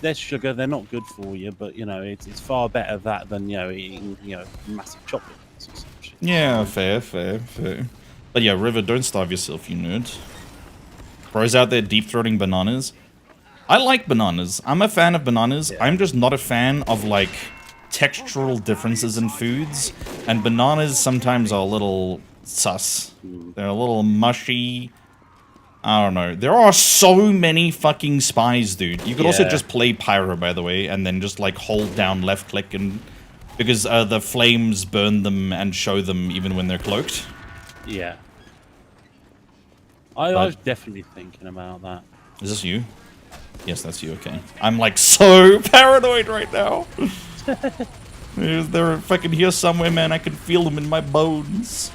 they're sugar. They're not good for you, but it's far better that than eating massive chocolate or something. Yeah, fair. But yeah, River, don't starve yourself, you nerd. Bros out there deep throating bananas. I like bananas. I'm a fan of bananas. I'm just not a fan of like textural differences in foods, and bananas sometimes are a little sus. They're a little mushy. I don't know. There are so many fucking spies, dude. You could also just play Pyro, by the way, and then just like hold down left click, and because the flames burn them and show them even when they're cloaked. Yeah. I was definitely thinking about that. Is this you? Yes, that's you. Okay. I'm like so paranoid right now. They're fucking here somewhere, man. I can feel them in my bones.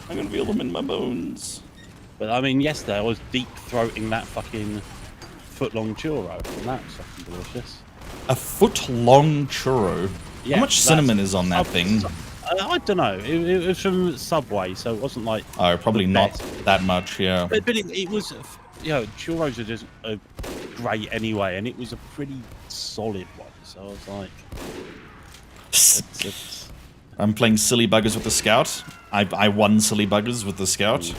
I can feel them in my bones. But I mean, yesterday I was deep throating that fucking foot-long churro, and that was fucking delicious. A foot-long churro? Yeah, how much cinnamon is on that thing? I don't know. It was from Subway, so it wasn't like. Oh, probably not that much. Yeah. But it was. Churros are just great anyway, and it was a pretty solid one. So I was like, I'm playing Silly Buggers with the Scout. I won Silly Buggers with the Scout.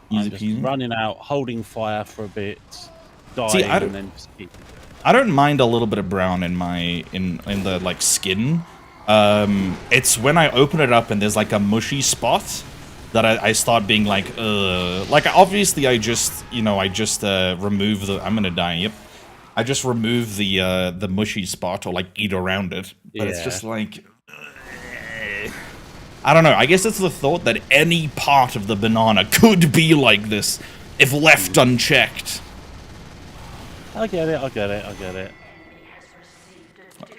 I'm just running out, holding fire for a bit, dying, and then just keep. I don't mind a little bit of brown in my in the like skin. It's when I open it up and there's like a mushy spot that I start being like, ugh. Like obviously I just remove the. I'm gonna die. Yep. I just remove the mushy spot or like eat around it, but it's just like. I don't know. I guess it's the thought that any part of the banana could be like this if left unchecked. I get it.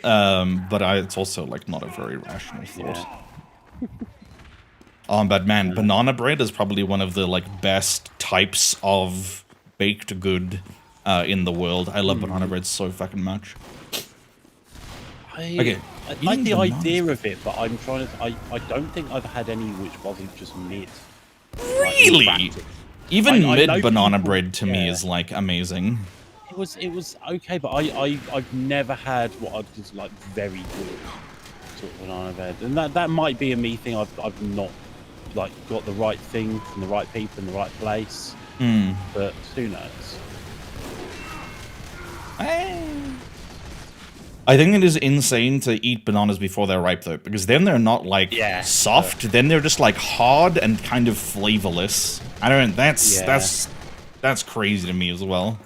But it's also like not a very rational thought. But man, banana bread is probably one of the like best types of baked good in the world. I love banana bread so fucking much. I like the idea of it, but I'm trying to. I don't think I've had any which wasn't just mid. Really? Like, even mid banana bread to me is like amazing. It was okay, but I've never had what I'd just like very good sort of banana bread, and that might be a me thing. I've not like got the right thing from the right people in the right place. But who knows? I think it is insane to eat bananas before they're ripe, though, because then they're not, like, soft. Then they're just, like, hard and kind of flavorless. I don't... That's crazy to me as well.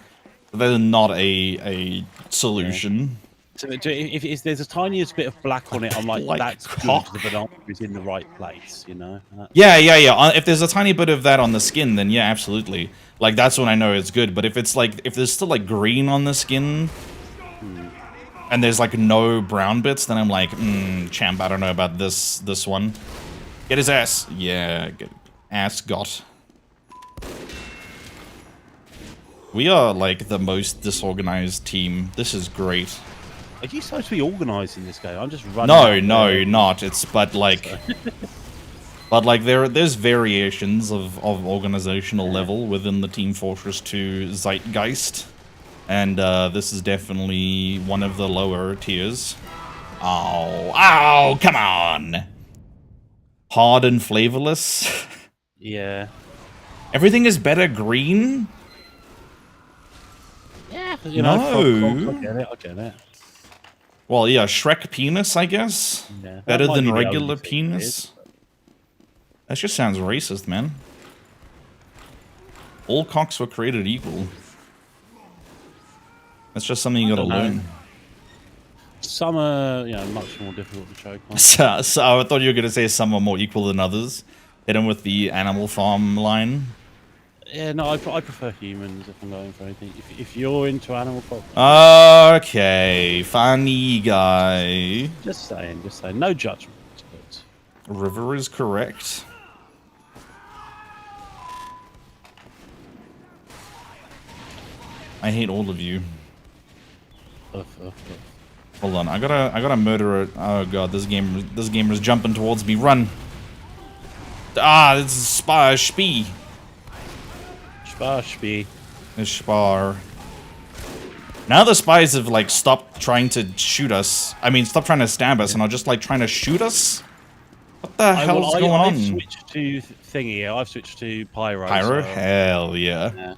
They're not a solution. So if there's a tiniest bit of black on it, I'm like, that's cock. good. The banana is in the right place, you know. Yeah. If there's a tiny bit of that on the skin, then yeah, absolutely. Like that's when I know it's good. But if it's like, if there's still like green on the skin, and there's like no brown bits, then I'm like, champ, I don't know about this one. Get his ass. Yeah, get ass got. We are like the most disorganized team. This is great. Are you supposed to be organised in this game? I'm just running. No, not. It's but like, there's variations of organizational level within the Team Fortress 2 zeitgeist, and this is definitely one of the lower tiers. Oh, come on! Hard and flavorless. Yeah. Everything is better green. Yeah, you know, I get it. Well, yeah, Shrek penis, I guess. Yeah, Better than regular penis. That just sounds racist, man. All cocks were created equal. That's just something you gotta learn. Some are, you know, much more difficult to choke on. So I thought you were gonna say some are more equal than others. Hit him with the Animal Farm line. Yeah, no, I prefer humans if I'm going for anything. If you're into Animal Farm. Okay, funny guy. Just saying. No judgment. But... River is correct. I hate all of you. Hold on, I gotta murder it. Oh god, this gamer's jumping towards me. Run! Ah, this is Spee. It's Spar. Now the spies have like stopped trying to shoot us. I mean, stop trying to stab us, and are just like trying to shoot us. What the hell's going on? I've switched to thingy. I've switched to pyro. Pyro? So, hell yeah.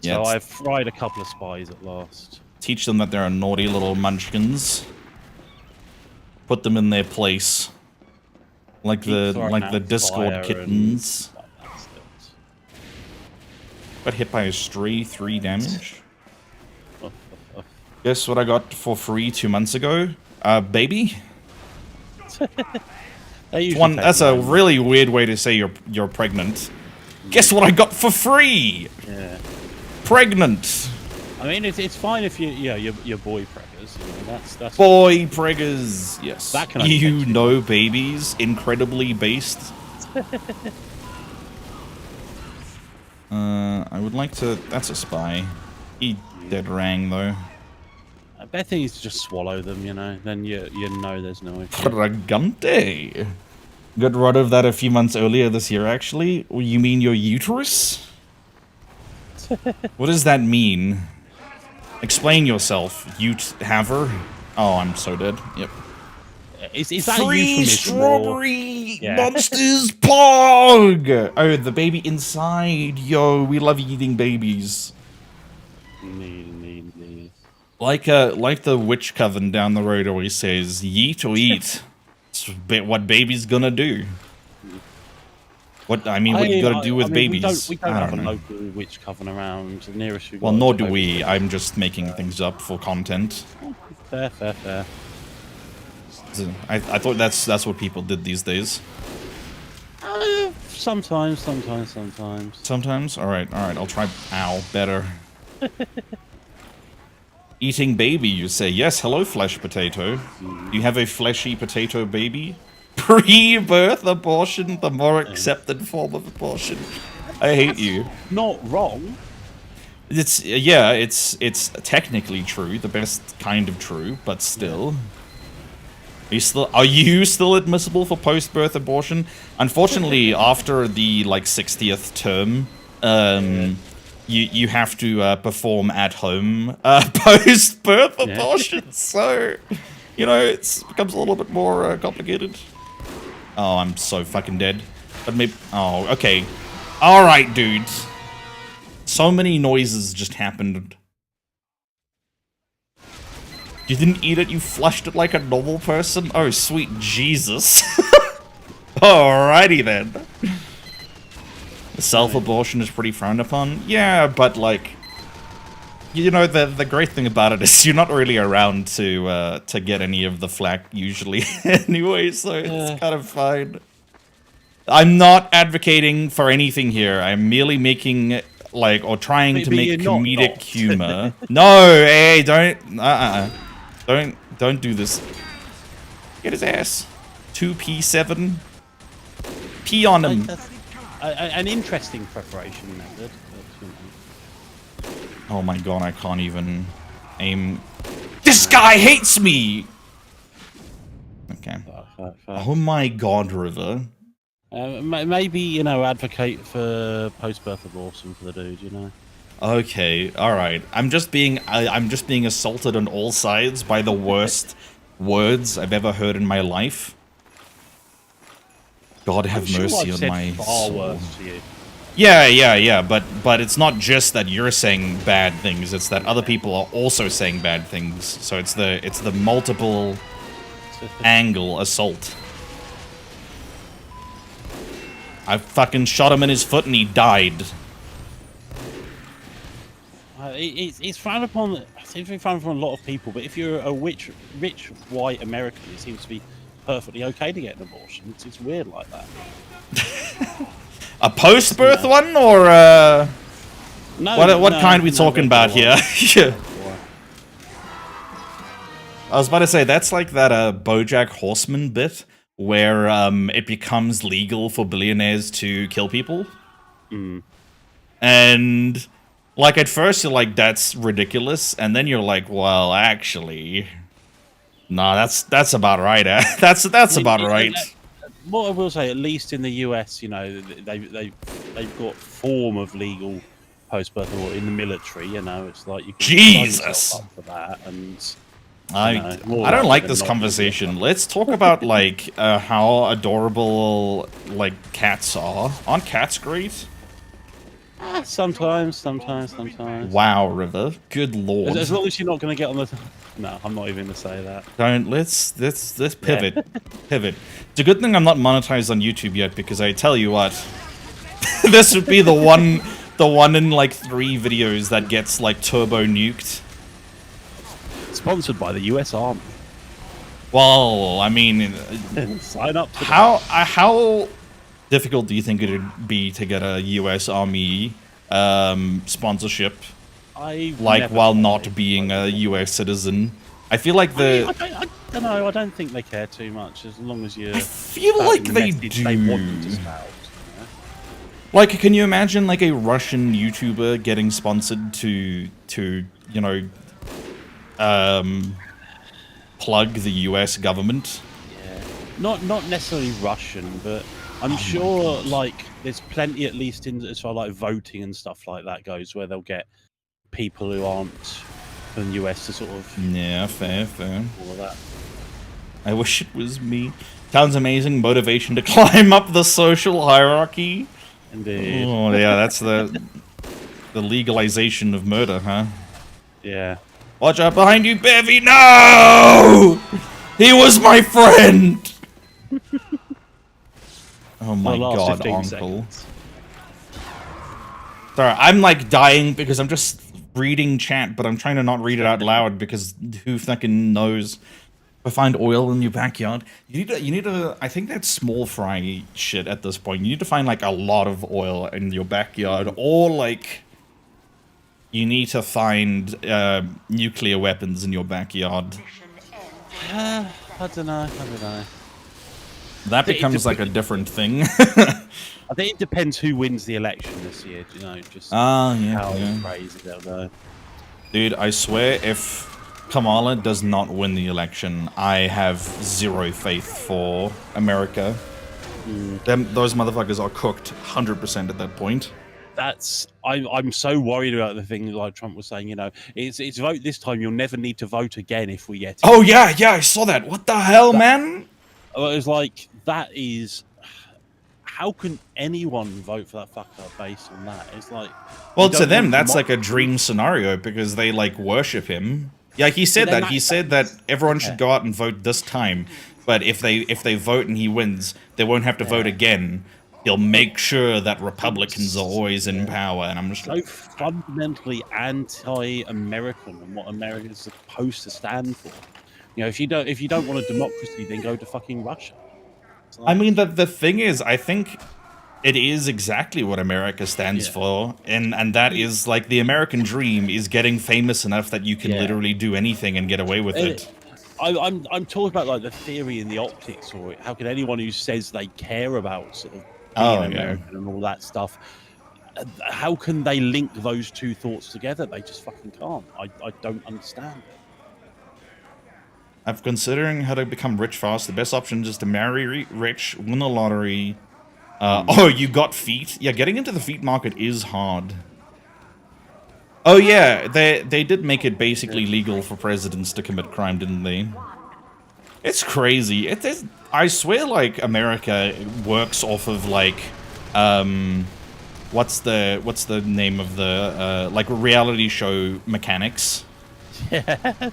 So I've fried a couple of spies at last. Teach them that they're naughty little munchkins. Put them in their place. Like the Discord kittens. Got hit by a stray, 3 damage. Guess what I got for free 2 months ago? Baby? That's a really weird way to say you're pregnant. Guess what I got for free? Yeah. Pregnant. I mean, it's fine if you're boy preggers. You know, that's boy preggers. Yes. That can you know, babies, incredibly based. I would like to. That's a spy. He dead rang though. I bet thing is to just swallow them. You know, then you know there's no. Fragante. Got rid of that a few months earlier this year, actually. You mean your uterus? What does that mean? Explain yourself, haver. Oh, I'm so dead. Yep. Is that free strawberry monsters pog? Oh, the baby inside. Yo, we love eating babies. Need. Like the witch coven down the road always says, yeet or eat. It's what baby's gonna do. What you gotta do with babies? We don't have a local witch coven around. The nearest we got. Well, nor do we. I'm just making things up for content. Fair. I thought that's what people did these days. Sometimes. Sometimes? Alright, I'll try better. Eating baby, you say. Yes, hello, flesh potato. You have a fleshy potato baby? Pre-birth abortion, the more accepted form of abortion. I hate you. Not wrong. It's technically true, the best kind of true, but still. Are you still admissible for post-birth abortion? Unfortunately, after the like 60th term, you have to perform at home post-birth abortion. So, you know, it becomes a little bit more complicated. Oh, I'm so fucking dead. But maybe. Oh, okay. All right, dudes. So many noises just happened. You didn't eat it, you flushed it like a normal person? Oh, sweet Jesus. Alrighty then. Self-abortion is pretty frowned upon? Yeah, but like... you know, the great thing about it is you're not really around to get any of the flack usually anyway, so it's kind of fine. I'm not advocating for anything here. I'm merely making like or trying to make comedic humor. No, hey, don't do this. Get his ass. 2p7. Pee on him. An interesting preparation method. Oh my god, I can't even aim. This guy hates me! Okay. Oh my god, River. Maybe, you know, advocate for post-birth abortion for the dude, you know? Okay, alright. I'm just being assaulted on all sides by the worst words I've ever heard in my life. God have mercy on my soul. Worse to you. Yeah, but it's not just that you're saying bad things, it's that other people are also saying bad things. So it's the multiple angle assault. I fucking shot him in his foot and he died. It's frowned upon. It seems to be frowned upon a lot of people, but if you're a rich white American, it seems to be perfectly okay to get an abortion. It's weird like that. A post-birth one, or no? What kind are we talking about here? Yeah. I was about to say that's like that BoJack Horseman bit where it becomes legal for billionaires to kill people, and like at first you're like that's ridiculous, and then you're like, well, actually, nah, that's about right. That's about right. What I will say, at least in the US, you know, they've got form of legal post-birth abortion in the military. You know, it's like you can Jesus up for that, and I don't like this conversation. Let's talk about like how adorable like cats are. Aren't cats great? Sometimes. Wow, River. Good lord. As long as you're not going to get on the. No, I'm not even going to say that. Don't. Let's pivot. Yeah. Pivot. It's a good thing I'm not monetized on YouTube yet, because I tell you what, this would be the one in like 3 videos that gets like turbo nuked. Sponsored by the US Army. Well, I mean, sign up. How difficult do you think it would be to get a US Army sponsorship? While not being a US citizen. I feel like I don't know. I don't think they care too much as long as you. I feel like they do. They want you to spout, you know? Like, can you imagine like a Russian YouTuber getting sponsored to you know plug the US government? Yeah, not necessarily Russian, but I'm sure like there's plenty, at least in as far like voting and stuff like that goes, where they'll get people who aren't from the US to sort of fair all of that. I wish it was me. Sounds amazing. Motivation to climb up the social hierarchy. Indeed. Oh yeah, that's the legalization of murder, huh? Yeah. Watch out behind you, Bevy! No! He was my friend! Oh my god, Uncle. Seconds. Sorry, I'm like dying because I'm just reading chat, but I'm trying to not read it out loud because who fucking knows? If I find oil in your backyard, you need to. I think that's small fry shit at this point. You need to find like a lot of oil in your backyard, or like you need to find nuclear weapons in your backyard. I don't know. That becomes like a different thing. I think it depends who wins the election this year. You know, just how crazy they'll go. Dude, I swear, if Kamala does not win the election, I have zero faith for America. Those motherfuckers are cooked 100% at that point. I'm so worried about the thing like Trump was saying, you know, it's vote this time, you'll never need to vote again if we get it. Oh yeah, I saw that. What the hell, man? It was like, that is, how can anyone vote for that fucker based on that? It's like, well, to them that's like a dream scenario because they like worship him. Yeah, he said that. He said that everyone should go out and vote this time, but if they vote and he wins, they won't have to vote again. he'll make sure that Republicans are always in power. And I'm just so fundamentally anti-American and what America's supposed to stand for. You know, if you don't want a democracy, then go to fucking Russia. I mean, the thing is, I think it is exactly what America stands for, and that is like the American dream is getting famous enough that you can literally do anything and get away with it. I'm talking about like the theory and the optics, or how can anyone who says they care about sort of being American and all that stuff, how can they link those two thoughts together? They just fucking can't. I don't understand it. I'm considering how to become rich fast. The best option is to marry rich, win the lottery. Oh, you got feet? Yeah, getting into the feet market is hard. Oh yeah, they did make it basically legal for presidents to commit crime, didn't they? It's crazy. It is. I swear, like America works off of like, what's the name of the like reality show mechanics? Yeah.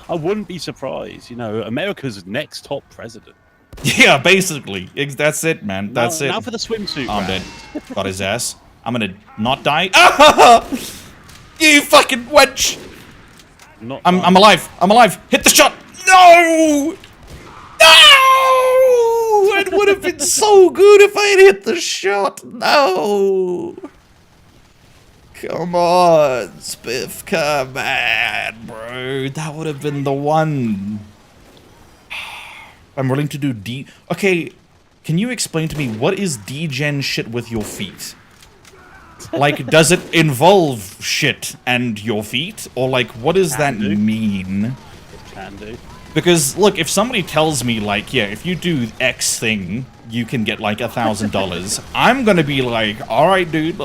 I wouldn't be surprised. You know, America's next top president. Yeah, basically. That's it, man. That's it. Now for the swimsuit. I'm dead. Got his ass. I'm gonna not die. Ah! You fucking wench! I'm alive. I'm alive. Hit the shot. No! No! It would have been so good if I had hit the shot. No! Come on, Spiff. Come on, bro. That would have been the one. I'm willing to do D. Okay, can you explain to me what is D-gen shit with your feet? Like, does it involve shit and your feet? Or, like, what does that mean? It can do. Because, look, if somebody tells me, like, yeah, if you do X thing, you can get, like, $1,000, I'm gonna be like, alright, dude,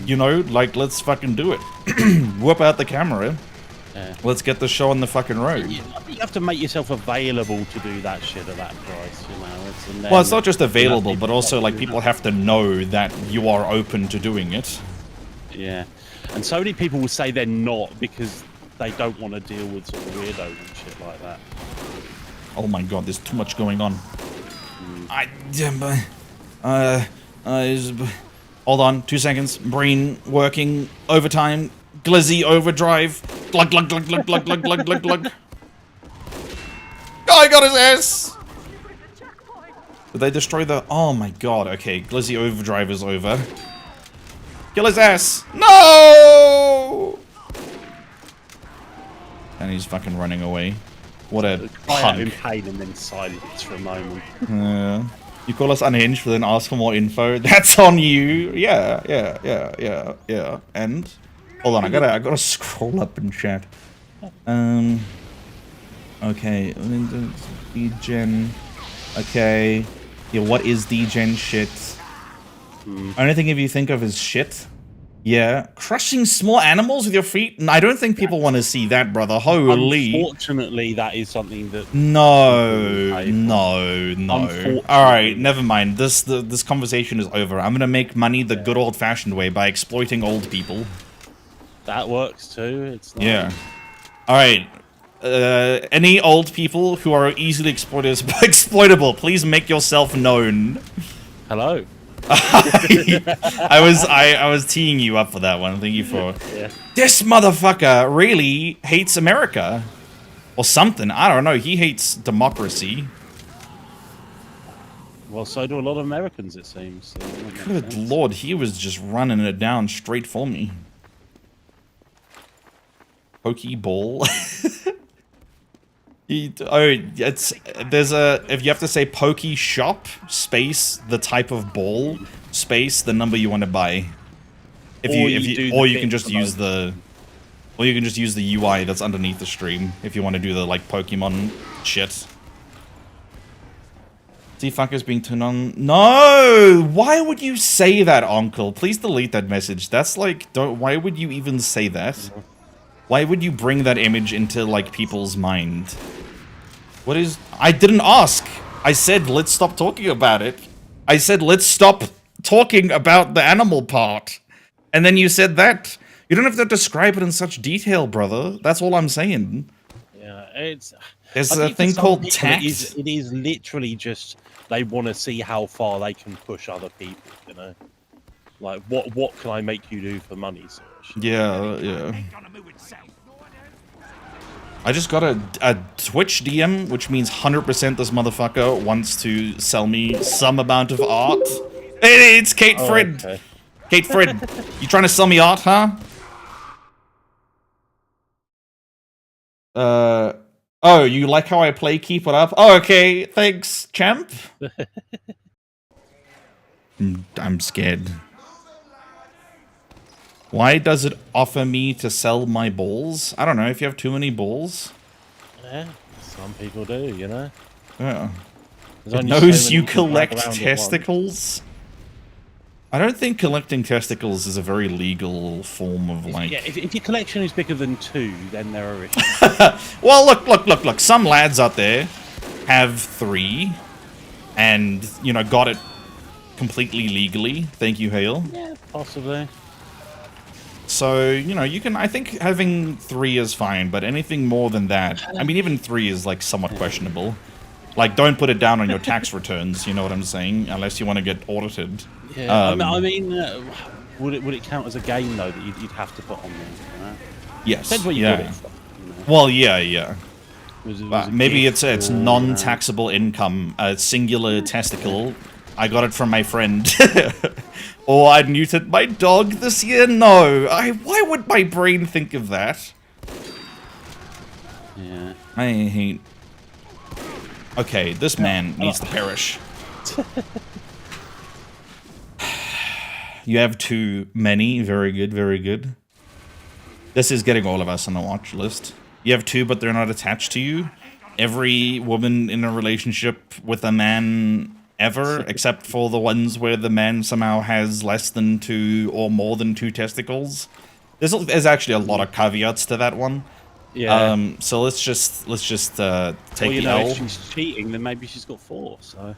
you know, like, let's fucking do it. Whip out the camera. Yeah. Let's get the show on the fucking road. You have to make yourself available to do that shit at that price, you know. Well, it's not just available, but also, like, people have to know that you are open to doing it. Yeah. And so many people will say they're not because they don't want to deal with sort of weirdos and shit like that. Oh my god, there's too much going on. Hold on, 2 seconds. Brain working overtime. Glizzy overdrive. Glug glug glug glug glug glug glug glug glug. I got his ass! Did they destroy the... Oh my god, okay. Glizzy overdrive is over. Kill his ass! No! And he's fucking running away. What a punk. In pain and then silence for a moment. You call us unhinged, but then ask for more info. That's on you. Yeah. And hold on, I gotta scroll up and chat. Okay. D-gen. Okay. Yeah, what is D-gen shit? Only thing if you think of is shit. Yeah. Crushing small animals with your feet? I don't think people want to see that, brother. Holy. Unfortunately, that is something that... No. Alright, never mind. This conversation is over. I'm gonna make money the good old-fashioned way by exploiting old people. That works too. It's not... Yeah. Alright. Any old people who are easily exploitable, please make yourself known. Hello. I was teeing you up for that one. Thank you for... This motherfucker really hates America. Or something. I don't know. He hates democracy. Well, so do a lot of Americans, it seems. So good lord, he was just running it down straight for me. Pokeball. If you have to say Poke Shop space the type of ball space the number you want to buy. You can just use the UI that's underneath the stream if you want to do the like Pokemon shit. See fuckers being turned on. No! Why would you say that, Uncle? Please delete that message. That's like why would you even say that? Why would you bring that image into like people's mind? What is... I didn't ask. I said, let's stop talking about it. I said, let's stop talking about the animal part. And then you said that. You don't have to describe it in such detail, brother. That's all I'm saying. Yeah, Yeah, it's. There's I a think for thing some called people tact. It is literally just they want to see how far they can push other people. You know, like what can I make you do for money, sort of shit. Yeah, yeah. I just got a Twitch DM, which means 100% this motherfucker wants to sell me some amount of art. Hey, it's Kate Oh, Fred. okay. Kate Fred, you trying to sell me art, huh? Oh, you like how I play? Keep it up. Oh, okay. Thanks, champ. I'm scared. Why does it offer me to sell my balls? I don't know. If you have too many balls. Yeah, some people do. You know. Yeah. There's It only knows so you many can drag collect around at once. testicles. I don't think collecting testicles is a very legal form of like. Yeah, if your collection is bigger than 2, then there are issues. Well, look. Some lads out there have 3, and you know got it completely legally. Thank you, Hale. Yeah, possibly. So you know you can. I think having 3 is fine, but anything more than that, I mean, even 3 is like somewhat questionable. Like, don't put it down on your tax returns. You know what I'm saying? Unless you want to get audited. Yeah, I mean, would it count as a game though that you'd have to put on there? You know? Yes. Depends what you yeah. got it from. You know? Well, yeah. Was it Maybe gift it's or, non-taxable income, a singular testicle. I got it from my friend. Or I neutered my dog this year. No, why would my brain think of that? Yeah. I hate. Okay, this man needs to perish. You have too many. Very good, very good. This is getting all of us on the watch list. You have 2, but they're not attached to you. Every woman in a relationship with a man ever, except for the ones where the man somehow has less than 2 or more than 2 testicles. There's actually a lot of caveats to that one. Yeah. So let's just take well, you the know, L. if she's cheating, then maybe she's got 4. So.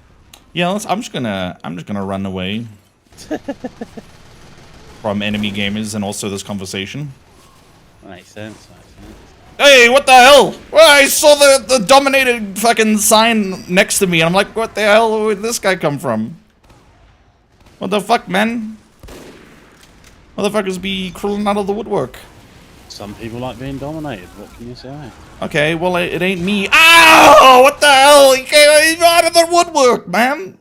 Yeah, I'm just gonna run away from enemy gamers and also this conversation. Makes sense. Hey, what the hell? Well, I saw the dominated fucking sign next to me, and I'm like, what the hell? Where did this guy come from? What the fuck, man? Motherfuckers be crawling out of the woodwork. Some people like being dominated. What can you say? Okay, well, it ain't me. Ow! What the hell? He came out of the woodwork, man.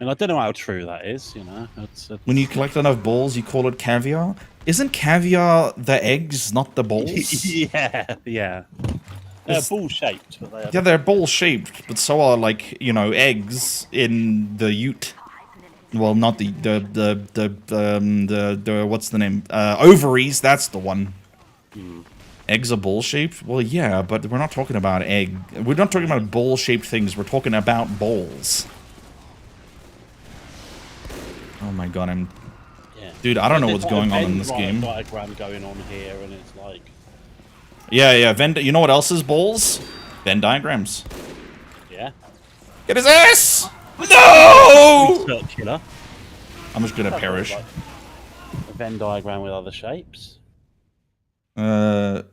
And I don't know how true that is, you know. It's When you collect enough balls, you call it caviar? Isn't caviar the eggs, not the balls? yeah. They're ball-shaped, but they are... Yeah, they're ball-shaped, but so are, like, you know, eggs in the ute. Well, not the what's the name? Ovaries, that's the one. Eggs are ball-shaped? Well, yeah, but we're not talking about egg. We're not talking about ball-shaped things. We're talking about balls. Oh my god, Yeah. Dude, I don't know what's going on in this game. Diagram going on here, and it's like... Yeah, you know what else is balls? Venn diagrams. Yeah. Get his ass! No! Circular. I'm just gonna perish. Like a Venn diagram with other shapes. I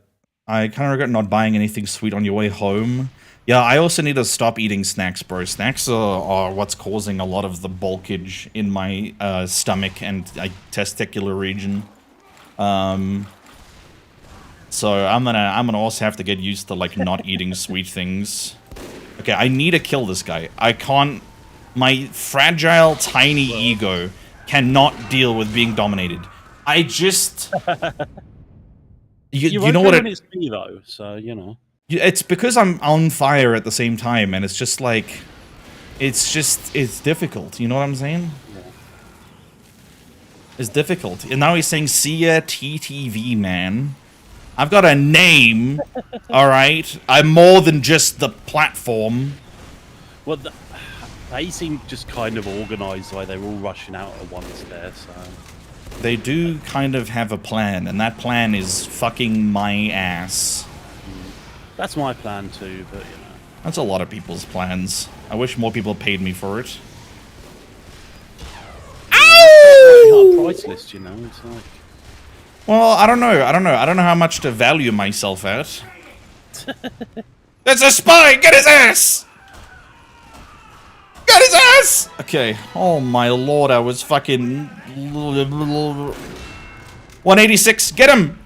kind of regret not buying anything sweet on your way home. Yeah, I also need to stop eating snacks, bro. Snacks are what's causing a lot of the bulkage in my stomach and testicular region. So I'm gonna also have to get used to like not eating sweet things. Okay, I need to kill this guy. I can't. My fragile, tiny ego cannot deal with being dominated. I just. You know what it's me though, so you know. It's because I'm on fire at the same time, and it's just like, it's difficult. You know what I'm saying? Yeah. It's difficult. And now he's saying, "See ya, TTV man." I've got a name, all right. I'm more than just the platform. Well, they seem just kind of organised, like they're all rushing out at once there. So They do kind of have a plan, and that plan is fucking my ass. That's my plan too, but you know. That's a lot of people's plans. I wish more people paid me for it. Ow! Not a price list, you know. It's like. Well, I don't know. I don't know how much to value myself at. There's a spy! Get his ass! Get his ass! Okay. Oh my lord, I was fucking... 186, get him!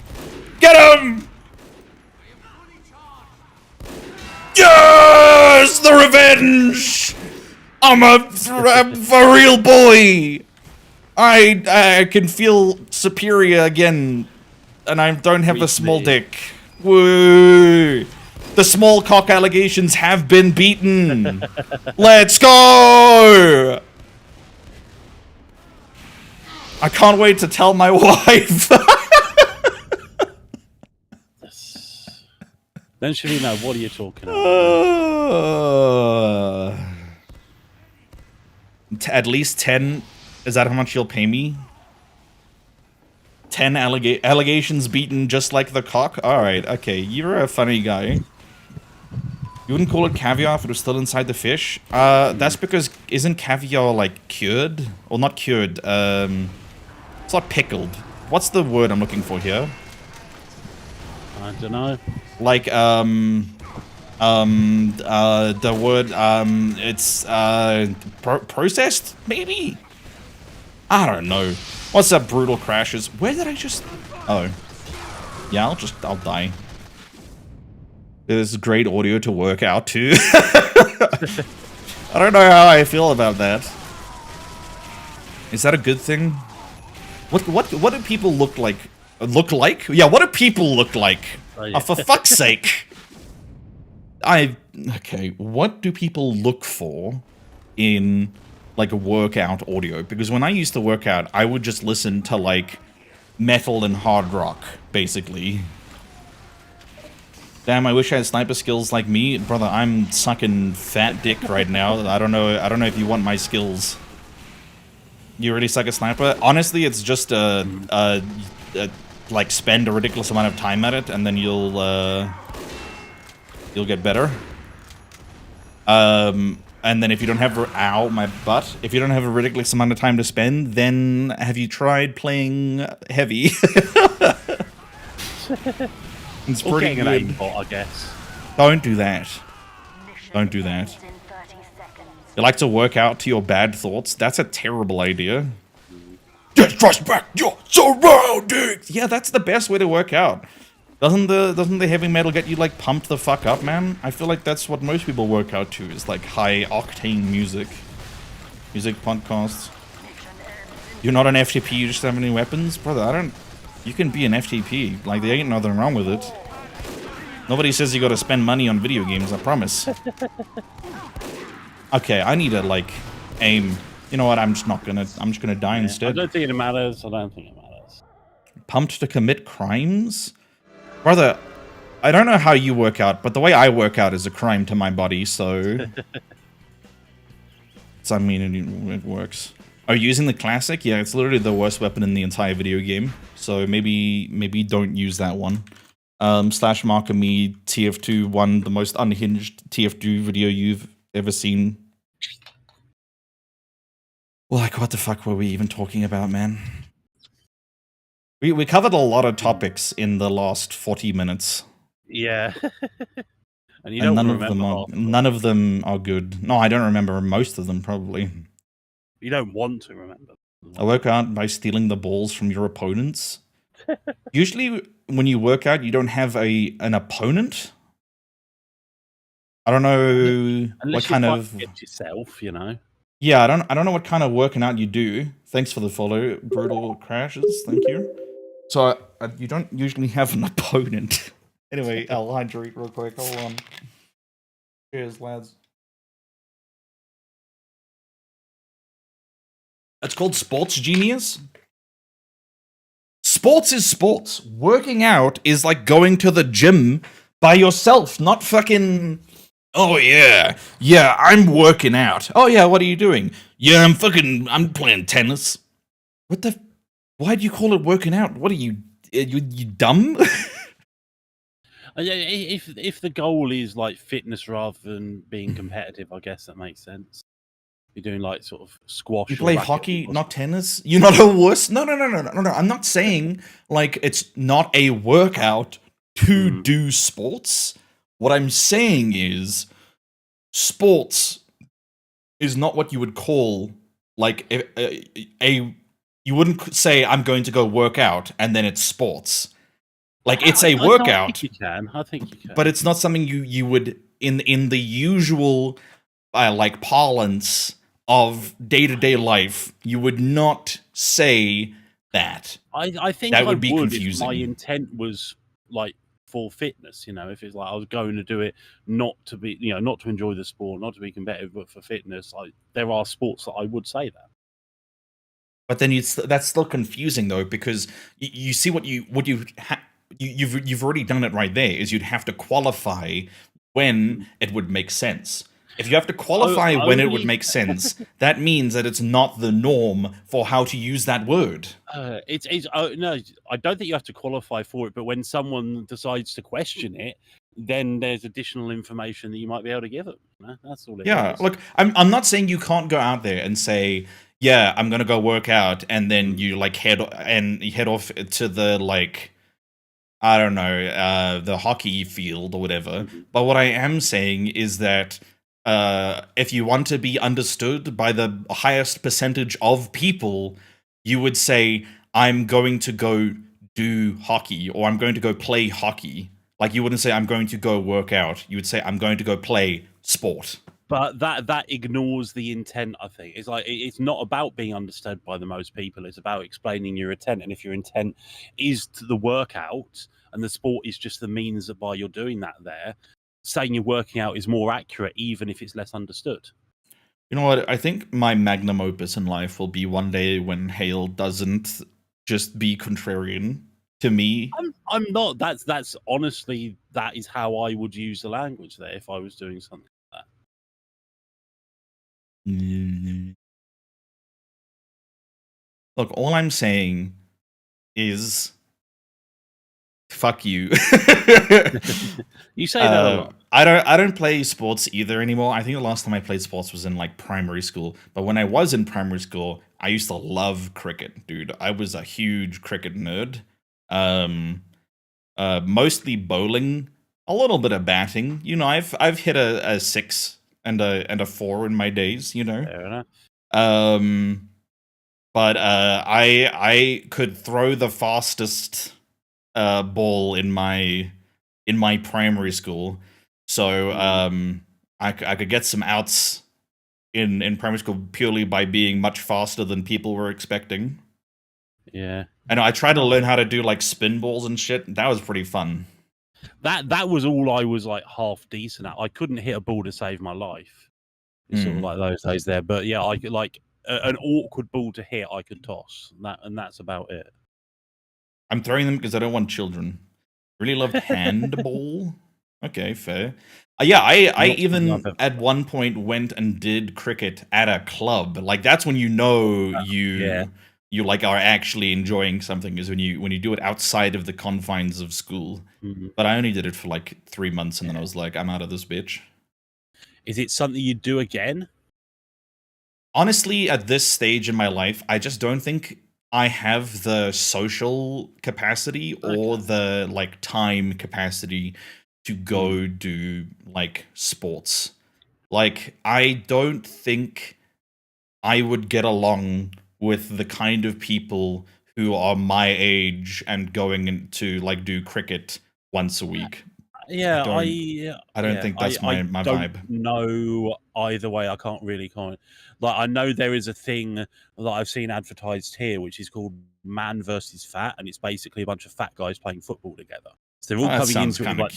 Get him! Yes! The revenge! I'm a for real boy! I can feel superior again, and I don't have a small dick. Woo! The small cock allegations have been beaten. Let's go! I can't wait to tell my wife. Then she'll know, what are you talking about? At least 10. Is that how much you'll pay me? 10 allegations beaten just like the cock? Alright, okay. You're a funny guy. You wouldn't call it caviar if it was still inside the fish? That's because isn't caviar, like, cured? Or not cured, it's not pickled. What's the word I'm looking for here? I don't know. Like, the word, it's, processed, maybe? I don't know. What's up, brutal crashes? Where did I just... Oh. Yeah, I'll die. There's great audio to work out, too. I don't know how I feel about that. Is that a good thing? What do people look like? Look like? Yeah, what do people look like? Oh, yeah. For fuck's sake. Okay, what do people look for in, like, a workout audio? Because when I used to work out, I would just listen to, like, metal and hard rock, basically. Damn, I wish I had sniper skills like me. Brother, I'm sucking fat dick right now. I don't know if you want my skills. You already suck a sniper? Honestly, it's just like spend a ridiculous amount of time at it, and then you'll get better. And then if you don't have ow my butt, if you don't have a ridiculous amount of time to spend, then have you tried playing heavy? It's pretty an good. aimbot, I guess. Don't do that. Don't do that. You like to work out to your bad thoughts? That's a terrible idea. Just trust back your surroundings. Yeah, that's the best way to work out. Doesn't the heavy metal get you like pumped the fuck up, man? I feel like that's what most people work out to, is like high octane music. Music podcasts. You're not an FTP, you just have any weapons? Brother, you can be an FTP. Like, there ain't nothing wrong with it. Nobody says you gotta spend money on video games, I promise. Okay, I need to, like, aim. You know what, I'm just gonna die instead. I don't think it matters, I don't think it matters. Pumped to commit crimes? Brother, I don't know how you work out, but the way I work out is a crime to my body, so... I mean, it works. Are you using the classic? Yeah, it's literally the worst weapon in the entire video game. So maybe don't use that one. Slash marker me TF2 won the most unhinged TF2 video you've ever seen. Like, what the fuck were we even talking about, man? We covered a lot of topics in the last 40 minutes. Yeah. And you And don't none of them are good. No, I don't remember most of them, probably. You don't want to remember. I work out by stealing the balls from your opponents. Usually, when you work out, you don't have an opponent. I don't know Unless what kind you of it yourself, you know. Yeah, I don't know what kind of working out you do. Thanks for the follow, brutal crashes. Thank you. So you don't usually have an opponent. Anyway, I'll hydrate real quick. Hold on. Cheers, lads. It's called Sports Genius. Sports is sports. Working out is like going to the gym by yourself, not fucking... Oh, yeah. Yeah, I'm working out. Oh, yeah, what are you doing? Yeah, I'm playing tennis. What the... Why do you call it working out? What are you... You dumb? If the goal is like fitness rather than being competitive, I guess that makes sense. You're doing like sort of squash. You play hockey, not tennis? You're not a wuss? No. I'm not saying like it's not a workout to do sports. What I'm saying is, sports is not what you would call like you wouldn't say I'm going to go work out and then it's sports. Like it's a workout. I think you can. I think you can. But it's not something you would in the usual like parlance of day-to-day life, you would not say that. I think that I would be if confusing. my intent was like for fitness, you know, if it's like I was going to do it not to be, you know, not to enjoy the sport, not to be competitive, but for fitness, like there are sports that I would say that. But then that's still confusing though, because you see you've already done it right there. Is you'd have to qualify when it would make sense. If you have to qualify when it would make sense, that means that it's not the norm for how to use that word. It's no, I don't think you have to qualify for it. But when someone decides to question it, then there's additional information that you might be able to give them. You know? That's all it is. Look, I'm not saying you can't go out there and say, yeah, I'm gonna go work out, and then you like head off to the like, I don't know, the hockey field or whatever. But what I am saying is that if you want to be understood by the highest percentage of people, you would say, I'm going to go do hockey, or I'm going to go play hockey. Like, you wouldn't say, I'm going to go work out. You would say, I'm going to go play sport. But that ignores the intent, I think. It's like, it's not about being understood by the most people. It's about explaining your intent. And if your intent is to the workout and the sport is just the means by you're doing that there, saying you're working out is more accurate, even if it's less understood. You know what? I think my magnum opus in life will be one day when Hale doesn't just be contrarian to me. I'm not. That's honestly, that is how I would use the language there if I was doing something like that. Look, all I'm saying is, fuck you. You say that a lot. I don't play sports either anymore. I think the last time I played sports was in like primary school. But when I was in primary school, I used to love cricket, dude. I was a huge cricket nerd. Mostly bowling, a little bit of batting. You know, I've hit a 6 and a 4 in my days. You know. Fair enough. But I could throw the fastest ball in my primary school, so I could get some outs in primary school purely by being much faster than people were expecting. Yeah, and I tried to learn how to do like spin balls and shit. That was pretty fun. That was all I was like half decent at. I couldn't hit a ball to save my life. It's sort of like those days there. But yeah, I could like an awkward ball to hit. I could toss and that's about it. I'm throwing them because I don't want children. Really loved handball. Okay, fair. Yeah, I even at one point went and did cricket at a club. Like that's when you know you like are actually enjoying something, is when you do it outside of the confines of school. But I only did it for like 3 months, and then I was like, I'm out of this bitch. Is it something you'd do again? Honestly, at this stage in my life, I just don't think I have the social capacity or the like time capacity to go do like sports. Like, I don't think I would get along with the kind of people who are my age and going into like do cricket once a week. Yeah, I don't think that's my vibe. No, either way, I can't really comment. Like, I know there is a thing that I've seen advertised here, which is called Man versus Fat, and it's basically a bunch of fat guys playing football together. So they're all coming into it with like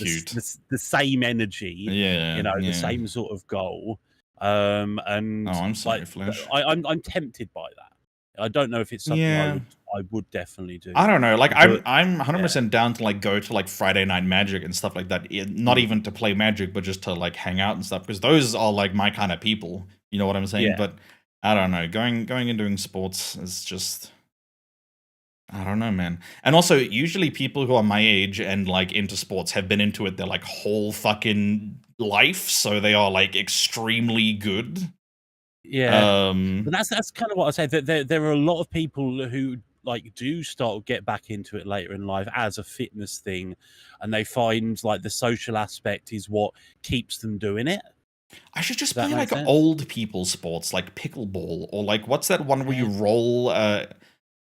the same energy, the same sort of goal. And I'm sorry, Flash. I'm tempted by that. I don't know if it's something I would definitely do. I don't know. Like, I'm 100% down to like go to like Friday Night Magic and stuff like that. Not even to play Magic, but just to like hang out and stuff, because those are like my kind of people. You know what I'm saying? But I don't know. Going and doing sports is just, I don't know, man. And also, usually people who are my age and like into sports have been into it their like whole fucking life, so they are like extremely good. Yeah, but that's kind of what I say. That there are a lot of people who like do start to get back into it later in life as a fitness thing, and they find like the social aspect is what keeps them doing it. I should just Does that play make like sense? old people sports, like pickleball, or like what's that one where you roll?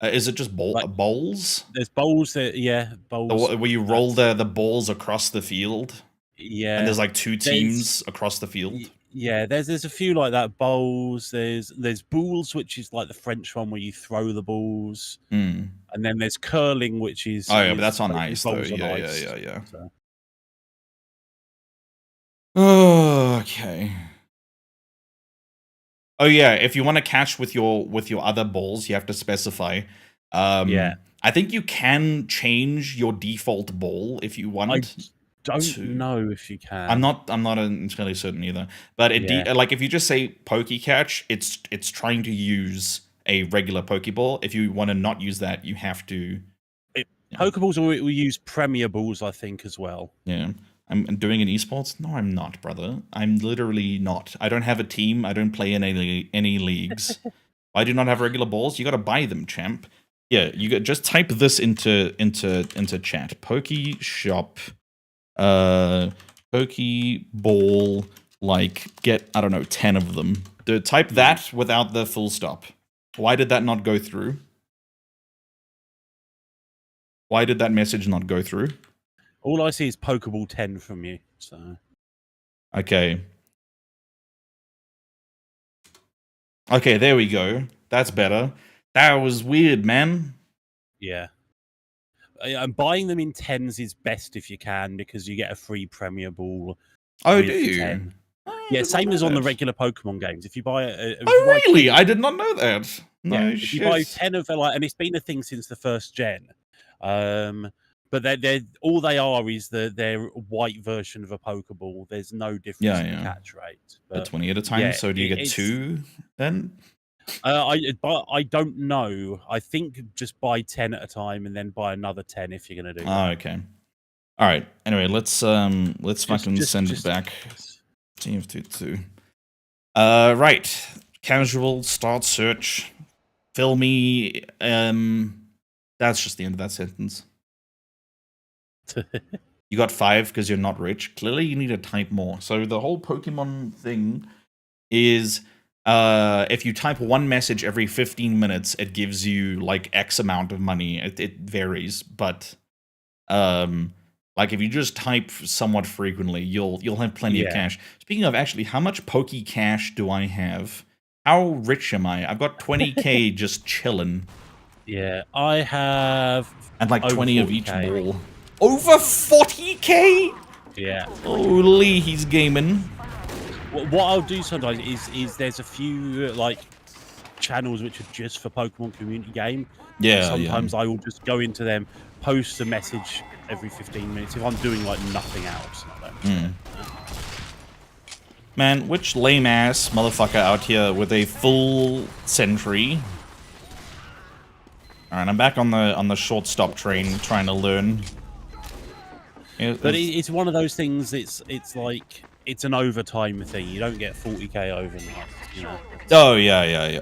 Is it just Like- bowls? There's bowls that bowls Where you roll the balls across the field, and there's like two teams across the field. Yeah, there's a few like that. Bowls. There's bowls, which is like the French one where you throw the balls, and then there's curling, which is but that's on ice though. Yeah. So. Okay. Oh yeah, if you want to catch with your other balls, you have to specify. Yeah. I think you can change your default ball if you want. I don't know if you can. I'm not entirely certain either. But like if you just say Pokecatch, it's trying to use a regular Pokeball. If you want to not use that, you have to. Pokeballs will use Premier Balls, I think, as well. Yeah. I'm doing an esports? No, I'm not, brother. I'm literally not. I don't have a team. I don't play in any leagues. I do not have regular balls. You got to buy them, champ. Yeah, you just type this into chat. Pokeshop, Pokeball. Like get I don't know 10 of them. Type that without the full stop. Why did that not go through? Why did that message not go through? All I see is Pokeball 10 from you. So okay, there we go. That's better. That was weird, man. Yeah. And buying them in 10s is best if you can, because you get a free Premier Ball. Oh, do you? 10. Yeah, same as on the regular Pokemon games. If you buy really? I did not know that. No shit. If you buy 10 of and it's been a thing since the first gen. But they're all they are is their white version of a Pokeball. There's no difference in catch rate. But 20 at a time. So do you get 2 then? I don't know. I think just buy 10 at a time and then buy another 10 if you're gonna do that. Okay. All right. Anyway, let's fucking send it back. TF2. Right. Casual start search. Fill me. That's just the end of that sentence. You got 5 because you're not rich. Clearly, you need to type more. So the whole Pokemon thing is, if you type one message every 15 minutes, it gives you like X amount of money. It varies, but like if you just type somewhat frequently, you'll have plenty of cash. Speaking of, actually, how much Pokecash do I have? How rich am I? I've got 20k just chilling. Yeah, I have, and like 20 of each ball. Over 40k? Yeah. Holy, he's gaming. What I'll do sometimes is there's a few like channels which are just for Pokemon community game. Yeah. Sometimes I will just go into them, post a message every 15 minutes if I'm doing like nothing else. Man, which lame ass motherfucker out here with a full sentry? All right, I'm back on the short stop train trying to learn. But it's one of those things. It's like it's an overtime thing. You don't get 40k overnight. You know? Oh yeah.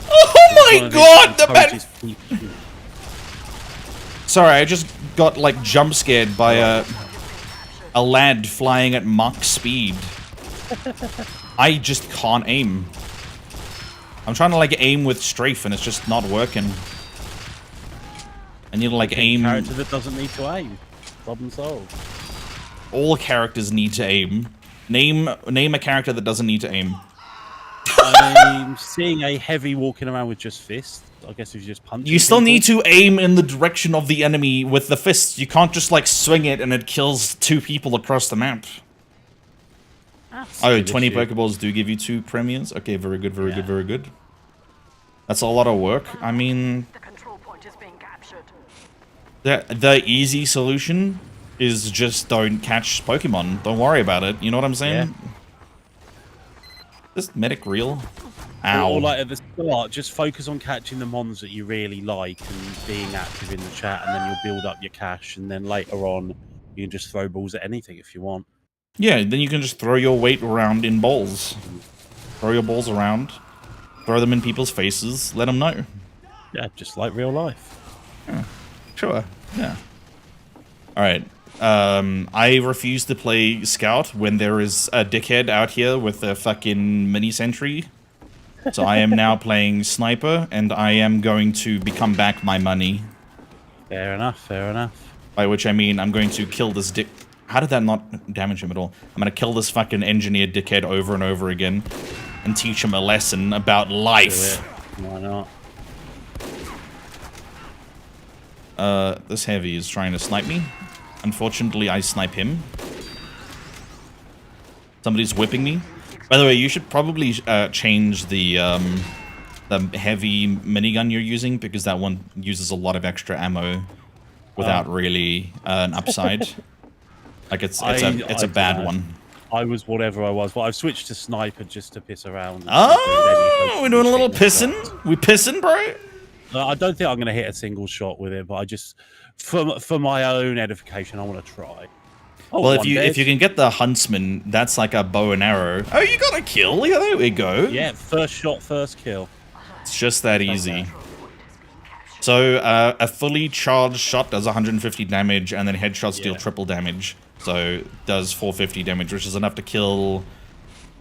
Oh my god, the man! Sorry, I just got like jump scared by a lad flying at Mach speed. I just can't aim. I'm trying to like aim with strafe and it's just not working. I need to like aim. Character that doesn't need to aim. Problem solved. All characters need to aim. Name a character that doesn't need to aim. I'm seeing a heavy walking around with just fists. I guess if you just punch. You still need to aim in the direction of the enemy with the fists. You can't just like swing it and it kills 2 people across the map. Oh, 20 Pokeballs do give you 2 premiums. Okay, very good, very good. That's a lot of work. I mean, The control point is being captured. the easy solution is just don't catch Pokemon. Don't worry about it. You know what I'm saying? Yeah. This medic real? Ow. Or like at the start, just focus on catching the mons that you really like and being active in the chat, and then you'll build up your cash, and then later on, you can just throw balls at anything if you want. Yeah, then you can just throw your weight around in balls. Throw your balls around. Throw them in people's faces. Let them know. Yeah, just like real life. Yeah, sure. Yeah. All right. I refuse to play Scout when there is a dickhead out here with a fucking mini sentry. So I am now playing Sniper, and I am going to become back my money. Fair enough, fair enough. By which I mean I'm going to kill this dick. How did that not damage him at all? I'm gonna kill this fucking engineer dickhead over and over again and teach him a lesson about life. Why not? This heavy is trying to snipe me. Unfortunately, I snipe him. Somebody's whipping me. By the way, you should probably change the heavy minigun you're using, because that one uses a lot of extra ammo without really an upside. Like it's a bad one. I was whatever I was, but I've switched to sniper just to piss around. Oh, we're doing a little pissing. We pissing, bro. I don't think I'm going to hit a single shot with it, but I just, for my own edification, I want to try. Oh, well, if you can get the huntsman, that's like a bow and arrow. Oh, you got a kill. Yeah, there we go. Yeah, first shot, first kill. It's just that easy. So a fully charged shot does 150 damage, and then headshots deal triple damage. So it does 450 damage, which is enough to kill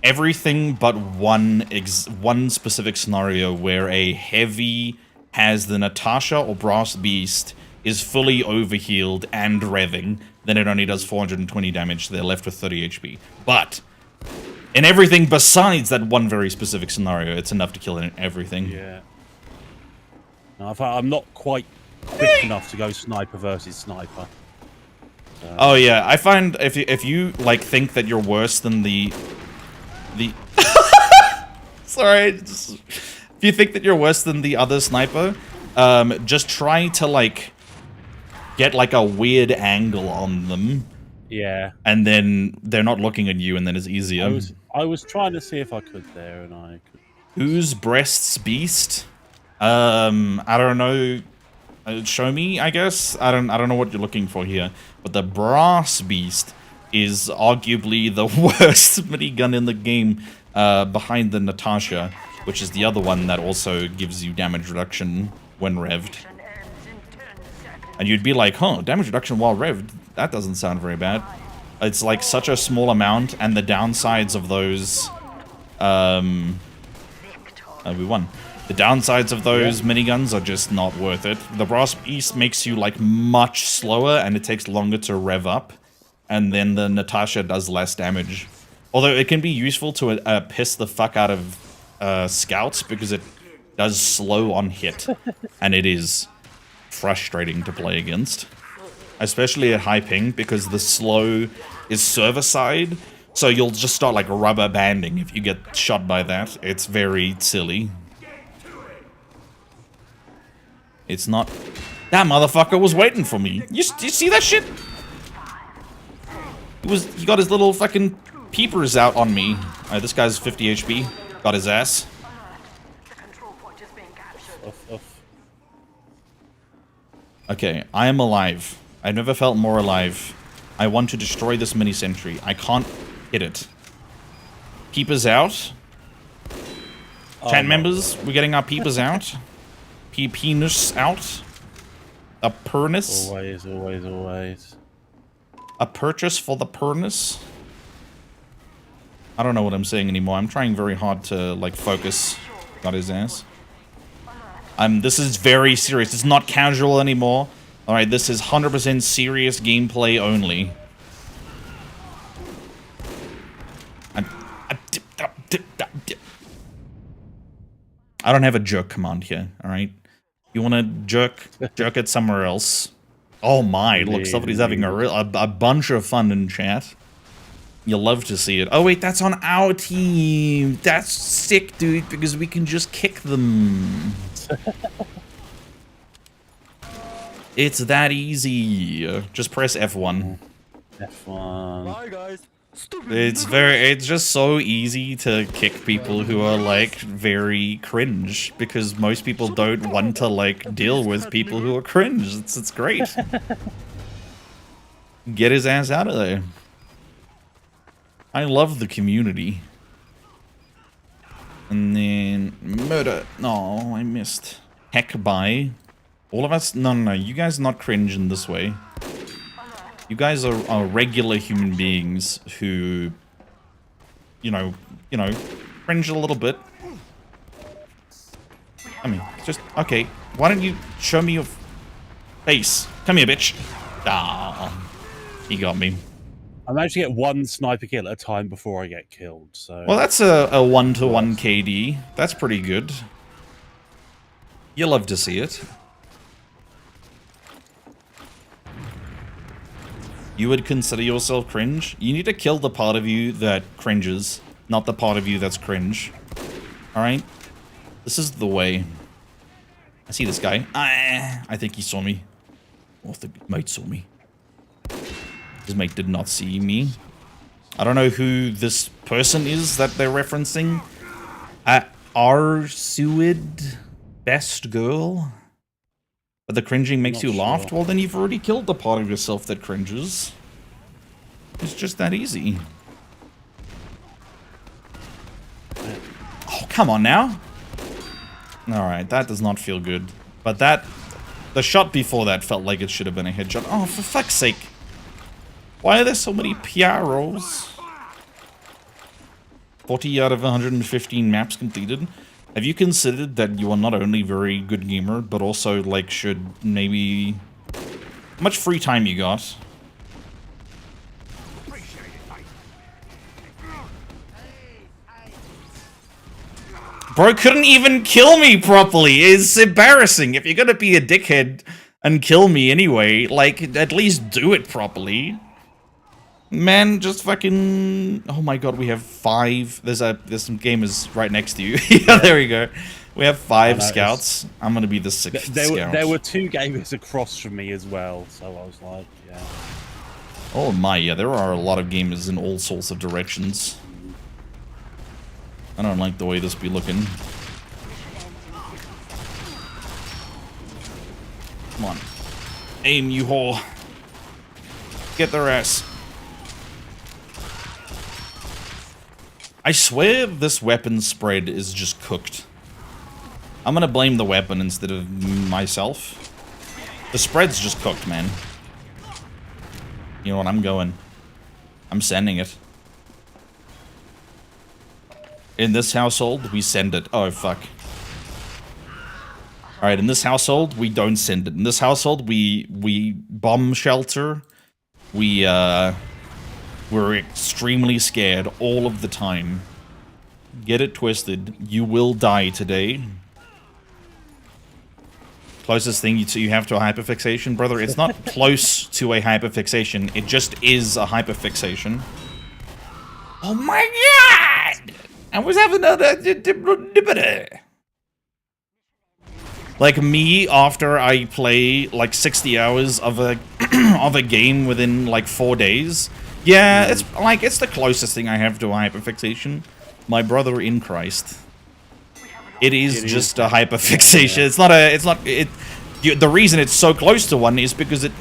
everything but one specific scenario where a heavy has the Natasha or Brass Beast, is fully overhealed and revving. Then it only does 420 damage. They're left with 30 HP. But in everything besides that one very specific scenario, it's enough to kill everything. Yeah. No, I'm not quite quick enough to go sniper versus sniper. Oh yeah, I find if you like think that you're worse than the sorry, if you think that you're worse than the other sniper, just try to like get like a weird angle on them. Yeah. And then they're not looking at you, and then it's easier. I was trying to see if I could there, and I could. Whose breasts beast? I don't know. Show me, I guess. I don't know what you're looking for here. But the Brass Beast is arguably the worst minigun in the game, behind the Natasha, which is the other one that also gives you damage reduction when revved. And you'd be like, huh, damage reduction while revved? That doesn't sound very bad. It's like such a small amount, and the downsides of those... we won. The downsides of those miniguns are just not worth it. The Brass Beast makes you like much slower, and it takes longer to rev up. And then the Natasha does less damage. Although it can be useful to piss the fuck out of scouts, because it does slow on hit. And it is frustrating to play against. Especially at high ping, because the slow is server side. So you'll just start like rubber banding if you get shot by that. It's very silly. It's not... That motherfucker was waiting for me. You see that shit? He got his little fucking peepers out on me. Alright, this guy's 50 HP. Got his ass. Okay, I am alive. I've never felt more alive. I want to destroy this mini sentry. I can't hit it. Peepers out. Chat members, we're getting our peepers out. Penis out. A purnace. Always, always, always. A purchase for the purnace. I don't know what I'm saying anymore. I'm trying very hard to like focus. Got his ass. This is very serious. It's not casual anymore. Alright, this is 100% serious gameplay only. I don't have a jerk command here, alright? You wanna jerk it somewhere else. Oh my, look, somebody's having a bunch of fun in chat. You'll love to see it. Oh wait, that's on our team. That's sick, dude, because we can just kick them. It's that easy. Just press F1. F1. Bye, guys. It's just so easy to kick people who are like very cringe, because most people don't want to like deal with people who are cringe. It's great. Get his ass out of there. I love the community. And then murder. No, I missed. heck by. All of us... No, you guys are not cringe in this way. You guys are regular human beings who... You know, cringe a little bit. I mean, just... Okay, why don't you show me your face? Come here, bitch. Ah, he got me. I managed to get one sniper kill at a time before I get killed, so... Well, that's a 1-to-1 KD. That's pretty good. You love to see it. You would consider yourself cringe? You need to kill the part of you that cringes, not the part of you that's cringe. Alright? This is the way. I see this guy. I think he saw me. Or the mate saw me. His mate did not see me. I don't know who this person is that they're referencing. Arsuid Best Girl? But the cringing makes you laugh? Well, then you've already killed the part of yourself that cringes. It's just that easy. Oh, come on now. Alright, that does not feel good. But that... The shot before that felt like it should have been a headshot. Oh, for fuck's sake. Why are there so many PR rolls? 40 out of 115 maps completed. Have you considered that you are not only a very good gamer, but also, like, should maybe... How much free time you got? Bro couldn't even kill me properly. It's embarrassing. If you're gonna be a dickhead and kill me anyway, like, at least do it properly. Man, just fucking... Oh my god, we have 5... There's some gamers right next to you. Yeah, there we go. We have 5 scouts. I'm gonna be the 6th scout. There were 2 gamers across from me as well, so I was like, yeah. Oh my, yeah, there are a lot of gamers in all sorts of directions. I don't like the way this be looking. Come on. Aim, you whore. Get their ass. I swear this weapon spread is just cooked. I'm gonna blame the weapon instead of myself. The spread's just cooked, man. You know what, I'm going. I'm sending it. In this household, we send it. Oh, fuck. Alright, in this household, we don't send it. In this household, we bomb shelter. We're extremely scared all of the time. Get it twisted. You will die today. Closest thing you have to a hyperfixation, brother. It's not close to a hyperfixation. It just is a hyperfixation. Oh my god! I was having a... Like me, after I play like 60 hours of a of a game within like 4 days. Yeah, it's like it's the closest thing I have to a hyperfixation. My brother in Christ. It is just a hyperfixation. Yeah. The reason it's so close to one is because it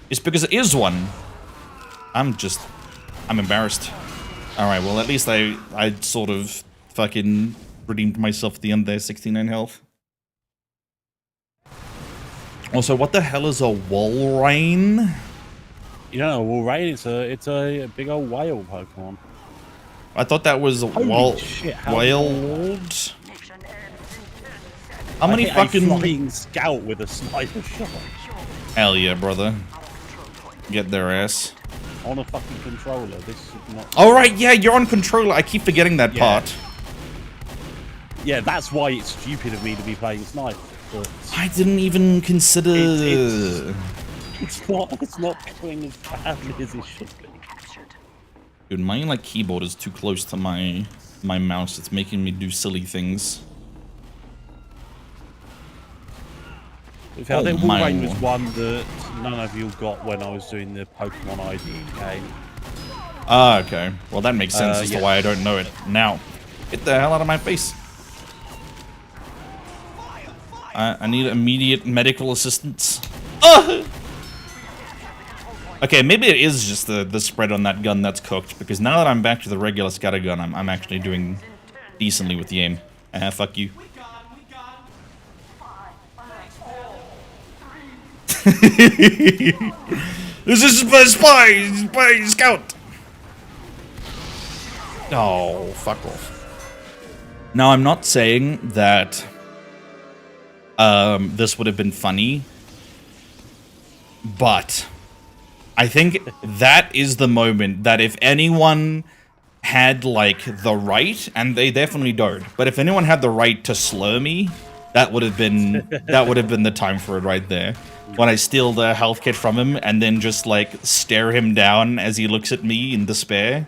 it's because it is one. I'm embarrassed. Alright, well at least I sort of fucking redeemed myself at the end there, 69 health. Also, what the hell is a Walrein? You know, Walrein, it's a big old whale Pokemon. I thought that was a whale. How many fucking flying scout with a sniper shot? Hell yeah, brother. Get their ass. On a fucking controller. This is not. Oh right, yeah, you're on controller. I keep forgetting that part. Yeah, that's why it's stupid of me to be playing sniper. But I didn't even consider. It's not going as badly as it should be. Dude, my like keyboard is too close to my mouse. It's making me do silly things. We've had Walrein was one that none of you got when I was doing the Pokemon ID game. Ah, okay. Well, that makes sense as to why I don't know it now. Get the hell out of my face. I need immediate medical assistance. Okay, maybe it is just the spread on that gun that's cooked, because now that I'm back to the regular scatter gun, I'm actually doing decently with the aim. Fuck you. This is a spy scout. Oh, fuck off. Now, I'm not saying that this would have been funny, but I think that is the moment that if anyone had, like, the right, and they definitely don't, but if anyone had the right to slur me, that would have been the time for it right there. When I steal the health kit from him and then just, like, stare him down as he looks at me in despair.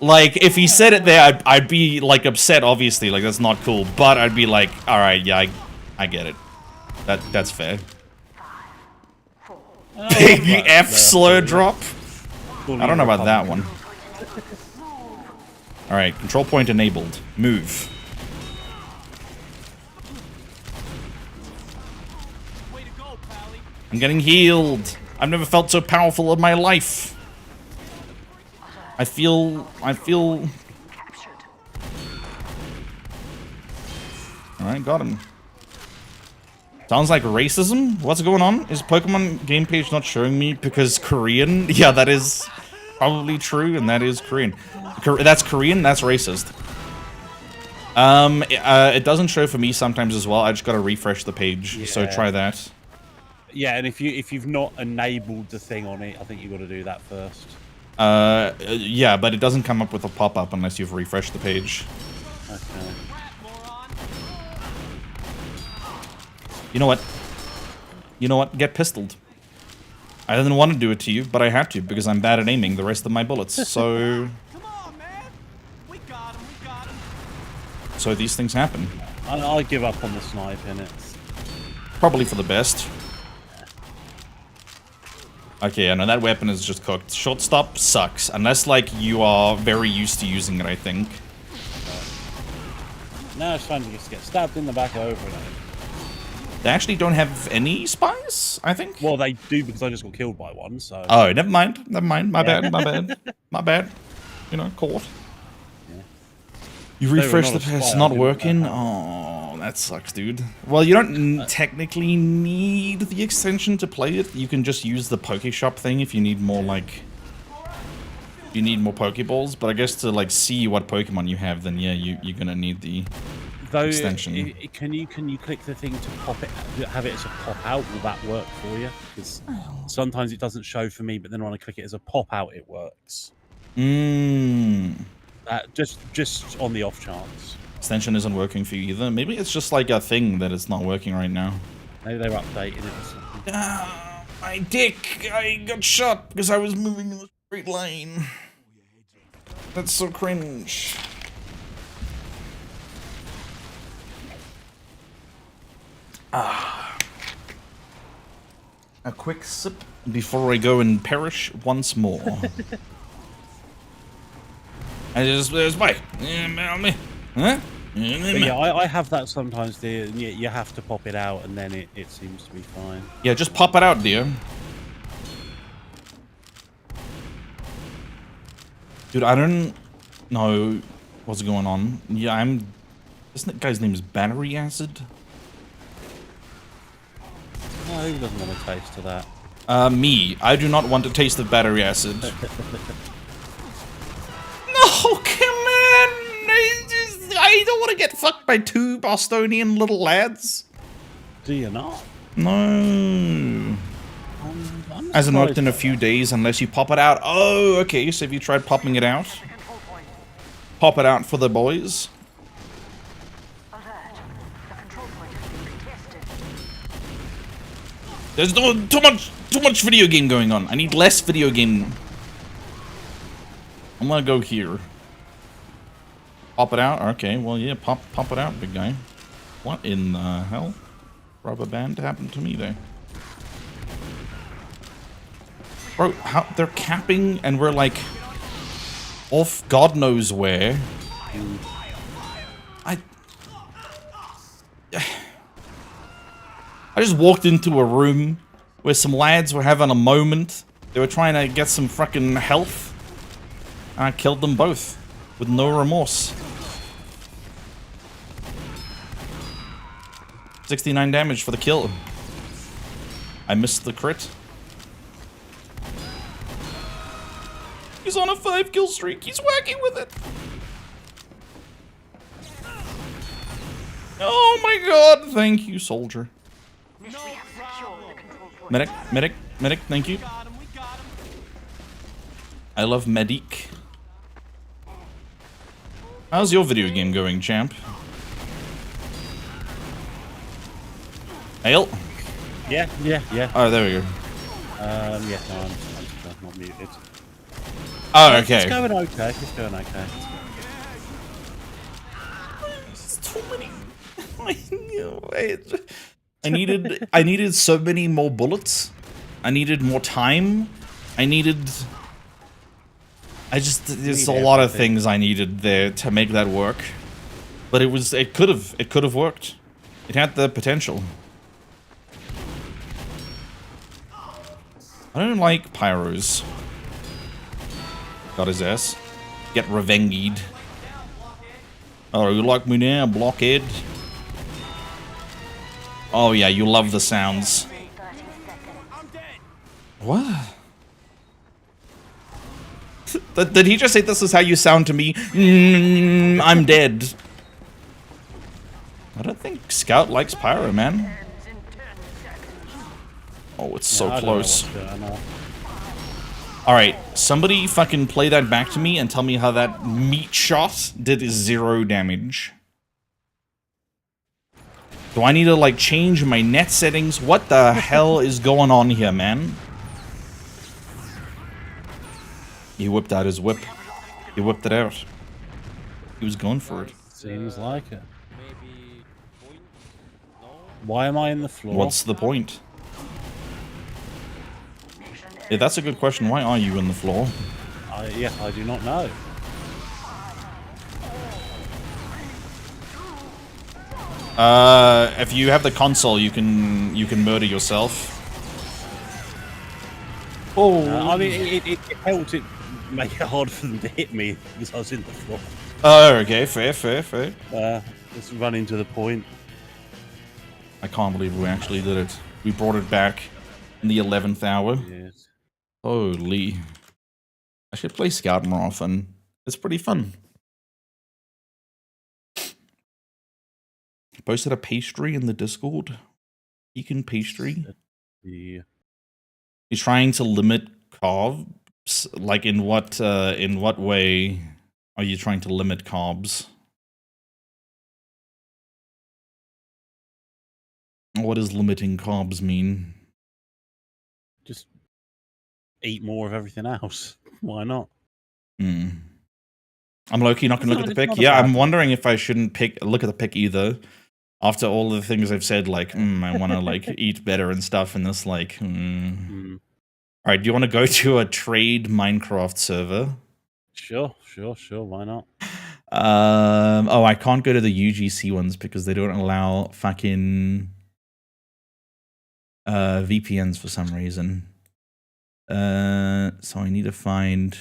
Like, if he said it there, I'd be, like, upset, obviously. Like, that's not cool. But I'd be like, alright, yeah, I get it. That's fair. Big F slur drop? I don't know about that one. Alright, control point enabled. Move. I'm getting healed. I've never felt so powerful in my life. I feel... Alright, got him. Sounds like racism? What's going on? Is Pokemon game page not showing me because Korean? Yeah, that is probably true, and that is Korean. That's Korean, that's racist. It doesn't show for me sometimes as well. I just gotta refresh the page, yeah. So try that. Yeah, and if you've not enabled the thing on it, I think you've got to do that first. Yeah, but it doesn't come up with a pop-up unless you've refreshed the page. Okay. You know what? You know what? Get pistoled. I didn't want to do it to you, but I had to because I'm bad at aiming the rest of my bullets. So, come on, man. We got him. So these things happen. I give up on the sniping. It's probably for the best. Okay, I know that weapon is just cooked. Shortstop sucks, unless like you are very used to using it, I think. Now it's fun to just get stabbed in the back over and over. They actually don't have any spies, I think. Well, they do because I just got killed by one, so... Oh, never mind. Never mind. My bad, my bad. My bad. You know, caught. Yeah. You refresh the page, it's not working? Oh, that sucks, dude. Well, you don't technically need the extension to play it. You can just use the Pokeshop thing if you need more, like... You need more Pokeballs, but I guess to, like, see what Pokemon you have, then yeah, you're gonna need the... extension. Can you click the thing to pop it, have it as a pop out? Will that work for you? Because sometimes it doesn't show for me, but then when I click it as a pop out, it works. Just on the off chance. Extension isn't working for you either. Maybe it's just like a thing that it's not working right now. Maybe they're updating it or something. Ah, my dick! I got shot because I was moving in a straight line. That's so cringe. A quick sip before I go and perish once more. I just wait. Huh? Yeah, I have that sometimes, dear. You have to pop it out, and then it seems to be fine. Yeah, just pop it out, dear. Dude, I don't know what's going on. Yeah, Isn't that guy's name is Battery Acid? No, who doesn't want a taste of that? Me. I do not want a taste of battery acid. No, come on! I don't want to get fucked by two Bostonian little lads. Do you not? No. Hasn't worked in a few days unless you pop it out. Oh, okay, so have you tried popping it out? Pop it out for the boys. There's too much video game going on. I need less video game. I'm gonna go here. Pop it out? Okay, well yeah, pop it out, big guy. What in the hell? Rubber band happened to me there. Bro, how they're capping and we're like off God knows where. I just walked into a room where some lads were having a moment. They were trying to get some fucking health. And I killed them both. With no remorse. 69 damage for the kill. I missed the crit. He's on a 5-kill streak. He's whacking with it. Oh my god. Thank you, soldier. We have secured the control point. Medic, medic, medic, thank you. We got him. I love medic. How's your video game going, champ? Hail? Yeah. Oh, there we go. Yeah, no, I'm not muted. Oh, okay. It's going okay. It's going okay. It's too many. I needed so many more bullets. I needed more time. There's a lot of things I needed there to make that work. But it could have worked. It had the potential. I don't like pyros. Got his ass. Get revenged. Oh, you like me now, blockhead? Oh yeah, you love the sounds. 30 seconds. I'm dead. What? Did he just say this is how you sound to me? I'm dead. I don't think Scout likes pyro, man. Ends in 10 seconds. Oh, it's Yeah, so I don't know close. what's going on. Alright, somebody fucking play that back to me and tell me how that meat shot did 0 damage. Do I need to, like, change my net settings? What the hell is going on here, man? He whipped out his whip. He whipped it out. He was going for it. Seems like it. Why am I in the floor? What's the point? Yeah, that's a good question. Why are you in the floor? Yeah, I do not know. If you have the console, you can murder yourself. Oh, I mean, it helped it make it hard for them to hit me because I was in the floor. oh, okay, fair. Let's run into the point. I can't believe we actually did it. We brought it back in the 11th hour. Yes. Holy. I should play Scout more often. It's pretty fun. Posted a pastry in the Discord. Pecan pastry. Yeah. He's trying to limit carbs. Like in what way are you trying to limit carbs? What does limiting carbs mean? Just eat more of everything else. Why not? Hmm. I'm low-key not gonna look at the pick. It's not a Yeah, bad I'm thing. wondering if I shouldn't look at the pick either. After all the things I've said, like, I want to like eat better and stuff, and this like, All right, do you want to go to a trade Minecraft server? Sure. Why not? Oh, I can't go to the UGC ones because they don't allow fucking VPNs for some reason. So I need to find.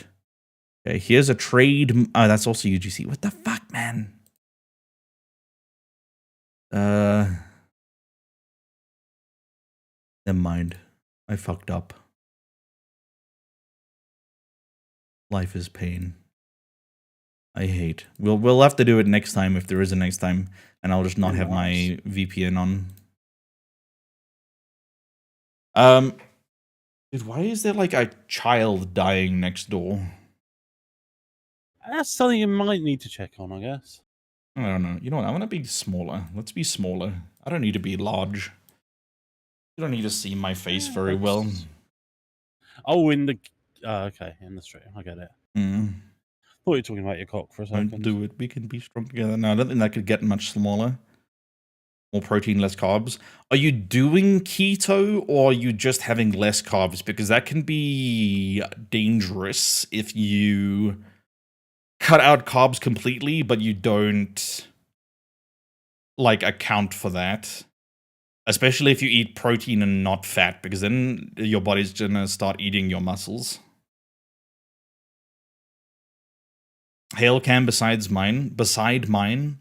Okay, here's a trade. Oh, that's also UGC. What the fuck, man? Never mind. I fucked up. Life is pain. I hate. We'll have to do it next time if there is a next time, and I'll just not have my VPN on. Dude, why is there like a child dying next door? That's something you might need to check on, I guess. I don't know. You know what? I want to be smaller. Let's be smaller. I don't need to be large. You don't need to see my face very well. Oh, in the... okay, in the stream. I get it. Mm. Thought you were talking about your cock for a second. Don't do it. We can be strong together. No, I don't think that could get much smaller. More protein, less carbs. Are you doing keto or are you just having less carbs? Because that can be dangerous if you cut out carbs completely, but you don't like account for that. Especially if you eat protein and not fat, because then your body's gonna start eating your muscles. Hail cam beside mine.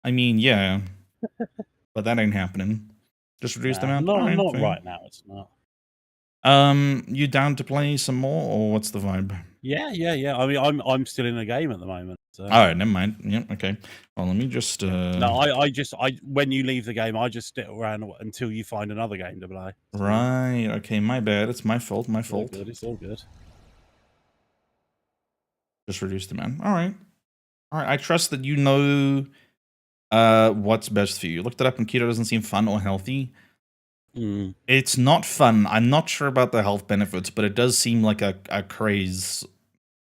I mean, yeah. But that ain't happening. Just reduce the amount. Not Alright, fair. right now, it's not. You down to play some more, or what's the vibe? Yeah. I mean, I'm still in the game at the moment. So. Oh, never mind. Yep. Okay. Well, let me just. No, I when you leave the game, I just stick around until you find another game to play. So. Right. Okay. My bad. It's my fault. My fault. It's all good. Just reduce the man. All right. All right. I trust that you know what's best for you. Looked it up, and keto doesn't seem fun or healthy. It's not fun. I'm not sure about the health benefits, but it does seem like a craze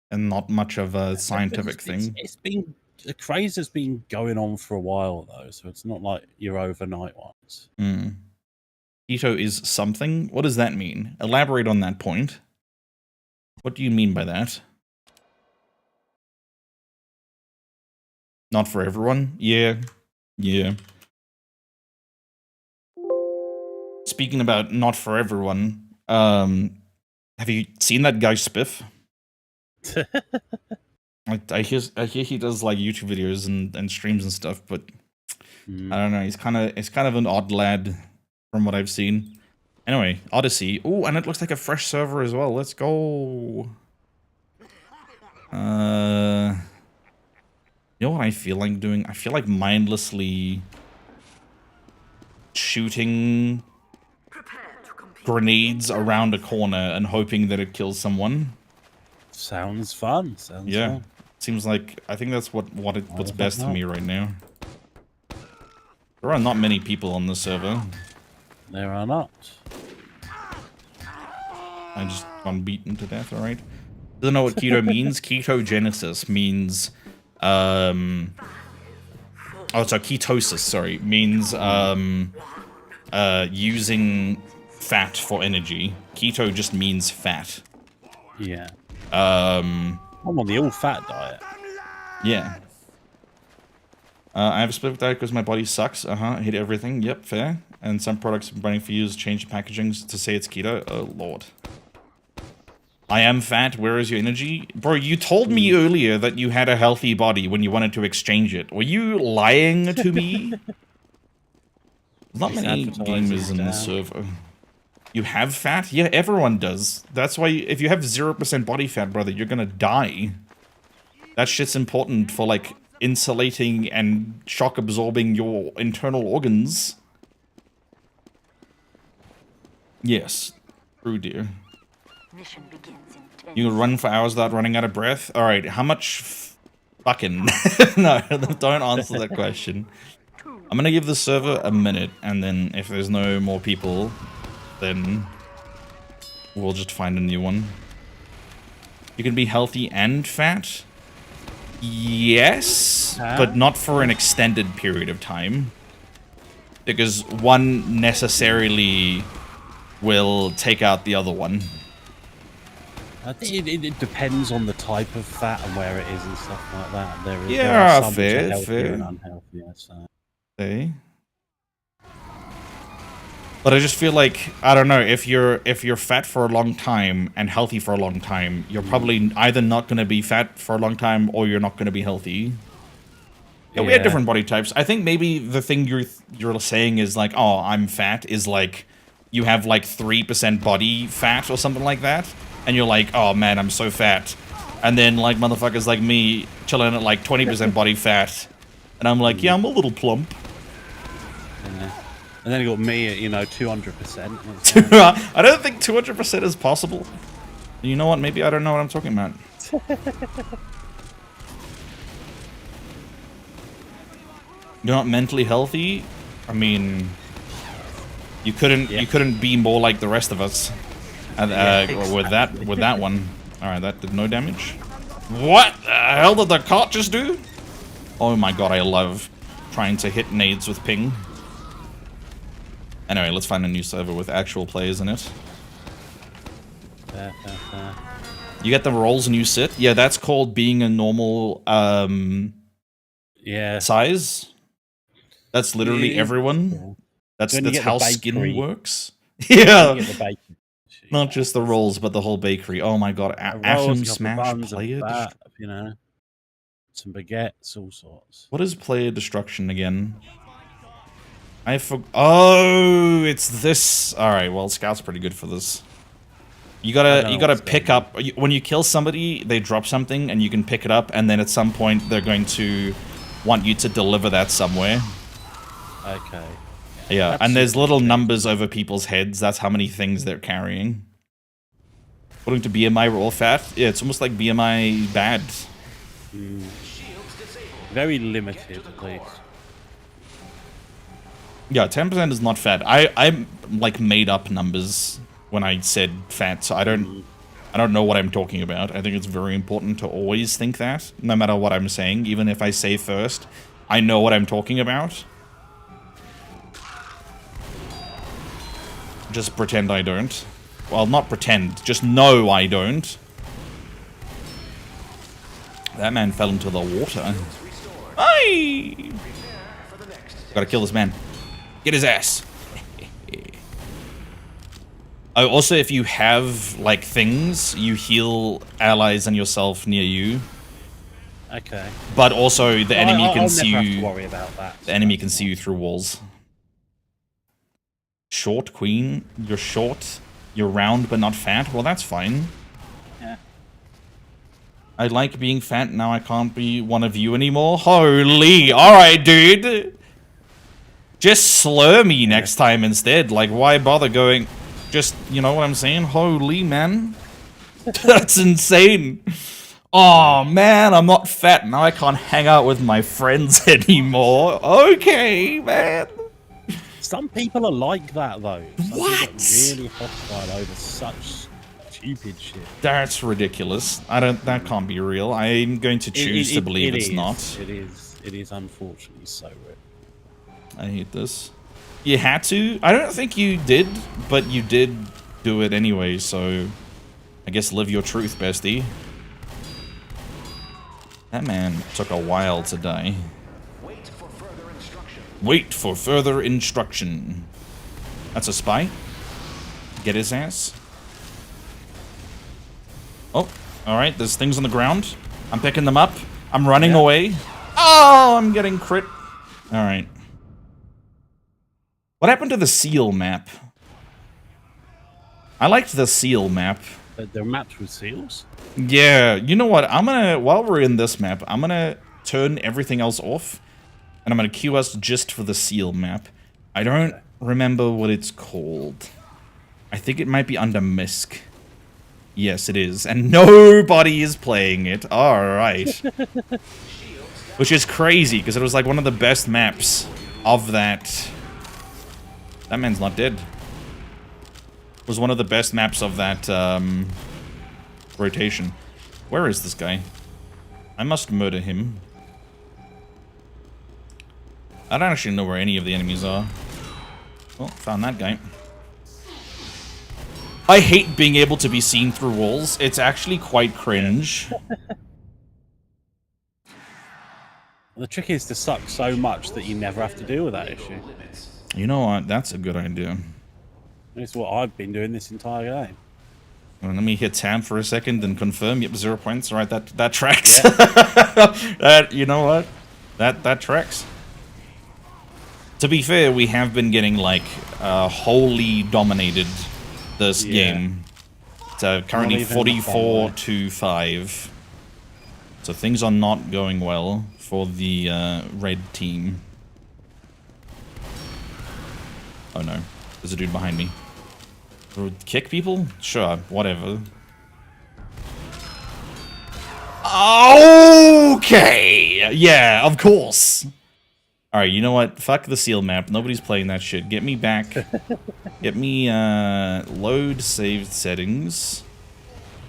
and not much of a scientific thing. It's been the craze has been going on for a while though, so it's not like your overnight ones. Keto is something. What does that mean? Elaborate on that point. What do you mean by that? Not for everyone? Yeah. Speaking about not for everyone, have you seen that guy Spiff? I hear he does like YouTube videos and streams and stuff, but I don't know. He's kind of an odd lad from what I've seen. Anyway, Odyssey. Oh, and it looks like a fresh server as well. Let's go. You know what I feel like doing? I feel like mindlessly shooting grenades around a corner and hoping that it kills someone. Sounds fun. Fun. Seems like I think that's what's best for me right now. There are not many people on the server. There are not. I just got beaten to death. All right. Doesn't know what keto means. Ketogenesis means ketosis. Sorry, means using fat for energy. Keto just means fat. Yeah. I'm on the all-fat diet. Yeah. I have a split diet because my body sucks. I hate everything. Yep, fair. And some products I'm running for use change the packaging to say it's keto. Oh, Lord. I am fat. Where is your energy? Bro, you told me earlier that you had a healthy body when you wanted to exchange it. Were you lying to me? There's not many gamers in the server. You have fat? Yeah, everyone does. That's why if you have 0% body fat, brother, you're gonna die. That shit's important for, like, insulating and shock absorbing your internal organs. Yes. True, dear. Mission begins in 10 You can run for hours without running out of breath? Alright, how much fucking... No, don't answer that question. I'm gonna give the server a minute, and then if there's no more people, then we'll just find a new one. You can be healthy and fat? Yes, but not for an extended period of time. Because one necessarily will take out the other one. I think it depends on the type of fat and where it is and stuff like that. There are some fair. And unhealthy, so. Okay. But I just feel like, I don't know, if you're fat for a long time and healthy for a long time, you're probably either not going to be fat for a long time or you're not going to be healthy. Yeah, we had different body types. I think maybe the thing you're saying is like, oh, I'm fat, is like you have like 3% body fat or something like that. And you're like, oh man, I'm so fat. And then like motherfuckers like me chilling at like 20% body fat. And I'm like, yeah, I'm a little plump. Yeah. And then you got me at, 200%. I don't think 200% is possible. You know what? Maybe I don't know what I'm talking about. You're not mentally healthy? I mean, you couldn't be more like the rest of us. Exactly. with that one. All right, that did no damage. What the hell did the cart just do? Oh my god, I love trying to hit nades with ping. Anyway, let's find a new server with actual players in it. You get the roles and you sit? Yeah, that's called being a normal size. That's literally everyone. That's how skin works. Yeah. Not just the rolls, but the whole bakery. Oh my god, Atom Smash player destruction. Some baguettes, all sorts. What is player destruction again? Oh, it's this. Alright, well, Scout's pretty good for this. You gotta pick up when you kill somebody. They drop something, and you can pick it up. And then at some point, they're going to want you to deliver that somewhere. Okay. Yeah, That's and there's little numbers over people's heads. That's how many things they're carrying. According to BMI, we're all fat. Yeah, it's almost like BMI bad. Very limited, at least. Yeah, 10% is not fat. I like made up numbers when I said fat, so I don't know what I'm talking about. I think it's very important to always think that, no matter what I'm saying. Even if I say first, I know what I'm talking about. Just pretend I don't. Well, not pretend, just know I don't. That man fell into the water. Aye! Gotta kill this man. Get his ass. Oh, also, if you have, like, things, you heal allies and yourself near you. Okay. But also, the enemy can see you. you. Worry about that. The enemy can see you through walls. Short, queen. You're short. You're round, but not fat. Well, that's fine. Yeah. I like being fat. Now I can't be one of you anymore. Holy. Alright, dude. Just slur me next time instead. Like, why bother going... Just, you know what I'm saying? Holy, man. That's insane. Oh, man, I'm not fat. Now I can't hang out with my friends anymore. Okay, man. Some people are like that, though. Some What? People are really hostile over such stupid shit. That's ridiculous. That can't be real. I'm going to choose to believe it's not. It is unfortunately so real. I hate this. You had to? I don't think you did, but you did do it anyway, so... I guess live your truth, bestie. That man took a while to die. Wait for further instruction. Wait for further instruction. That's a spy. Get his ass. Oh, alright, there's things on the ground. I'm picking them up. I'm running away. Oh, I'm getting crit. Alright. What happened to the seal map? I liked the seal map. They're mapped with seals? Yeah, you know what? I'm gonna, while we're in this map, I'm gonna turn everything else off. And I'm gonna queue us just for the seal map. I don't remember what it's called. I think it might be under Misk. Yes, it is. And nobody is playing it. Alright. Which is crazy, because it was like one of the best maps of that... That man's not dead. It was one of the best maps of that, rotation. Where is this guy? I must murder him. I don't actually know where any of the enemies are. Oh, found that guy. I hate being able to be seen through walls. It's actually quite cringe. The trick is to suck so much that you never have to deal with that issue. You know what? That's a good idea. It's what I've been doing this entire game. Well, let me hit tab for a second and confirm. Yep, 0 points. All right, that tracks. Yeah. You know what? That tracks. To be fair, we have been getting like wholly dominated this game. It's currently 44-5. So things are not going well for the red team. Oh no, there's a dude behind me. Kick people? Sure, whatever. Okay! Yeah, of course! Alright, you know what? Fuck the seal map. Nobody's playing that shit. Get me back. Get me, load saved settings.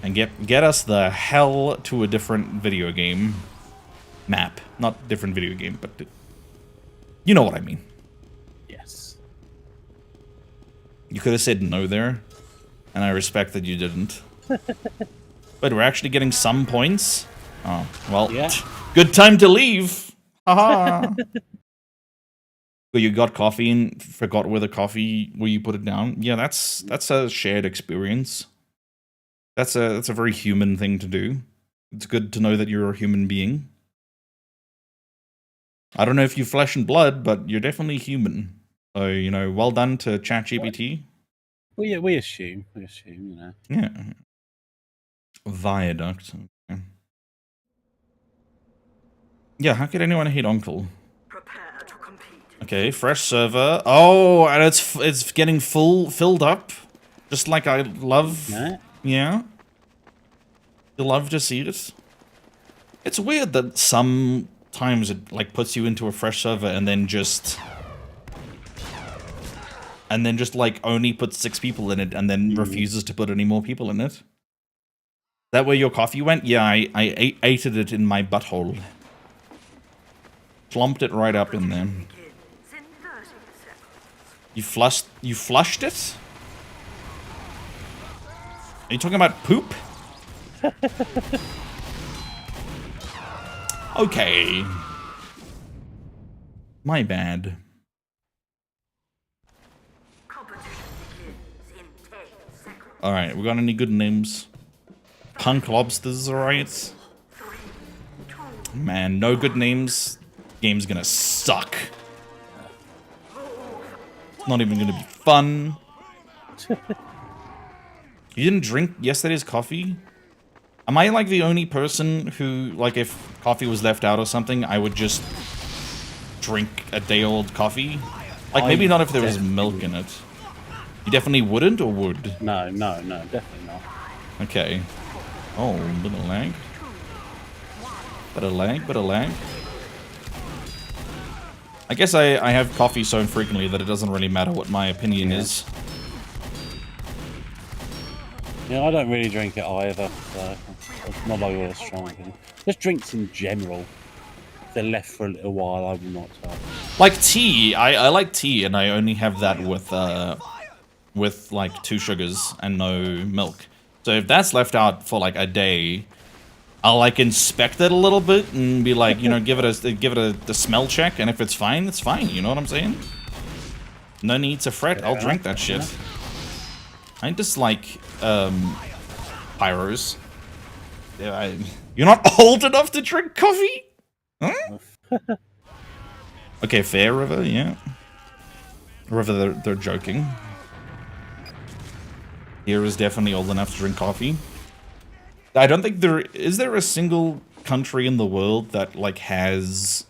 And get us the hell to a different video game. Map. Not different video game, but... You know what I mean. Yes. You could have said no there, and I respect that you didn't. But we're actually getting some points. Oh, well, yeah. Good time to leave. Haha. Well, you got coffee and forgot where you put it down. Yeah, that's a shared experience. That's a very human thing to do. It's good to know that you're a human being. I don't know if you're flesh and blood, but you're definitely human. So, you know, well done to ChatGPT. Well, yeah, we assume, you know. Yeah. Viaduct. Okay. Yeah, how could anyone hate Uncle? Prepare to compete. Okay, fresh server. Oh, and it's getting filled up. Just like I love. Yeah. You love to see it. It's weird that sometimes it like puts you into a fresh server and then just like only puts 6 people in it and then refuses to put any more people in it. That where your coffee went? Yeah, I ate it in my butthole. Plumped it right up in there. You flushed it? Are you talking about poop? Okay. My bad. Alright, we got any good names? Punk Lobsters, alright? Man, no good names. Game's gonna suck. It's not even gonna be fun. You didn't drink yesterday's coffee? Am I like the only person who, like, if coffee was left out or something, I would just drink a day-old coffee? Like, maybe not if there was milk in it. You definitely wouldn't, or would? No, definitely not. Okay. Oh, bit of lag. Bit of lag. I guess I have coffee so infrequently that it doesn't really matter what my opinion is. Yeah, I don't really drink it either, so it's not like a strong opinion. Just drinks in general. If they're left for a little while, I will not touch. Like tea, I like tea, and I only have that with like 2 sugars and no milk. So if that's left out for like a day, I'll like inspect it a little bit and be like, you know, give it a smell check, and if it's fine, it's fine. You know what I'm saying? No need to fret. I'll drink that shit. I dislike pyros. Yeah, you're not old enough to drink coffee? Huh? Okay, fair, River, yeah. River, they're joking. Here is definitely old enough to drink coffee. I don't think is there a single country in the world that like has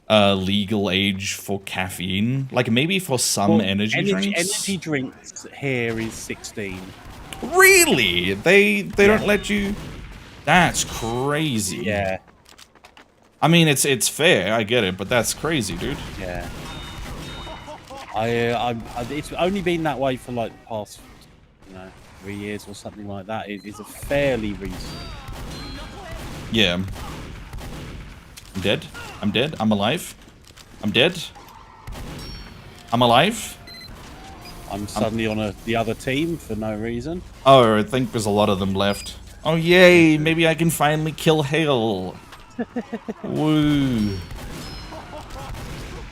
a legal age for caffeine? Like maybe for some energy drinks? Energy drinks here is 16. Really? They don't let you? That's crazy. Yeah. I mean, it's fair, I get it, but that's crazy, dude. Yeah. It's only been that way for like the past, 3 years or something like that. It's a fairly recent. Yeah. I'm dead. I'm dead. I'm alive. I'm dead. I'm alive. I'm suddenly on the other team for no reason. Oh, I think there's a lot of them left. Oh, yay! Maybe I can finally kill Hale. Woo.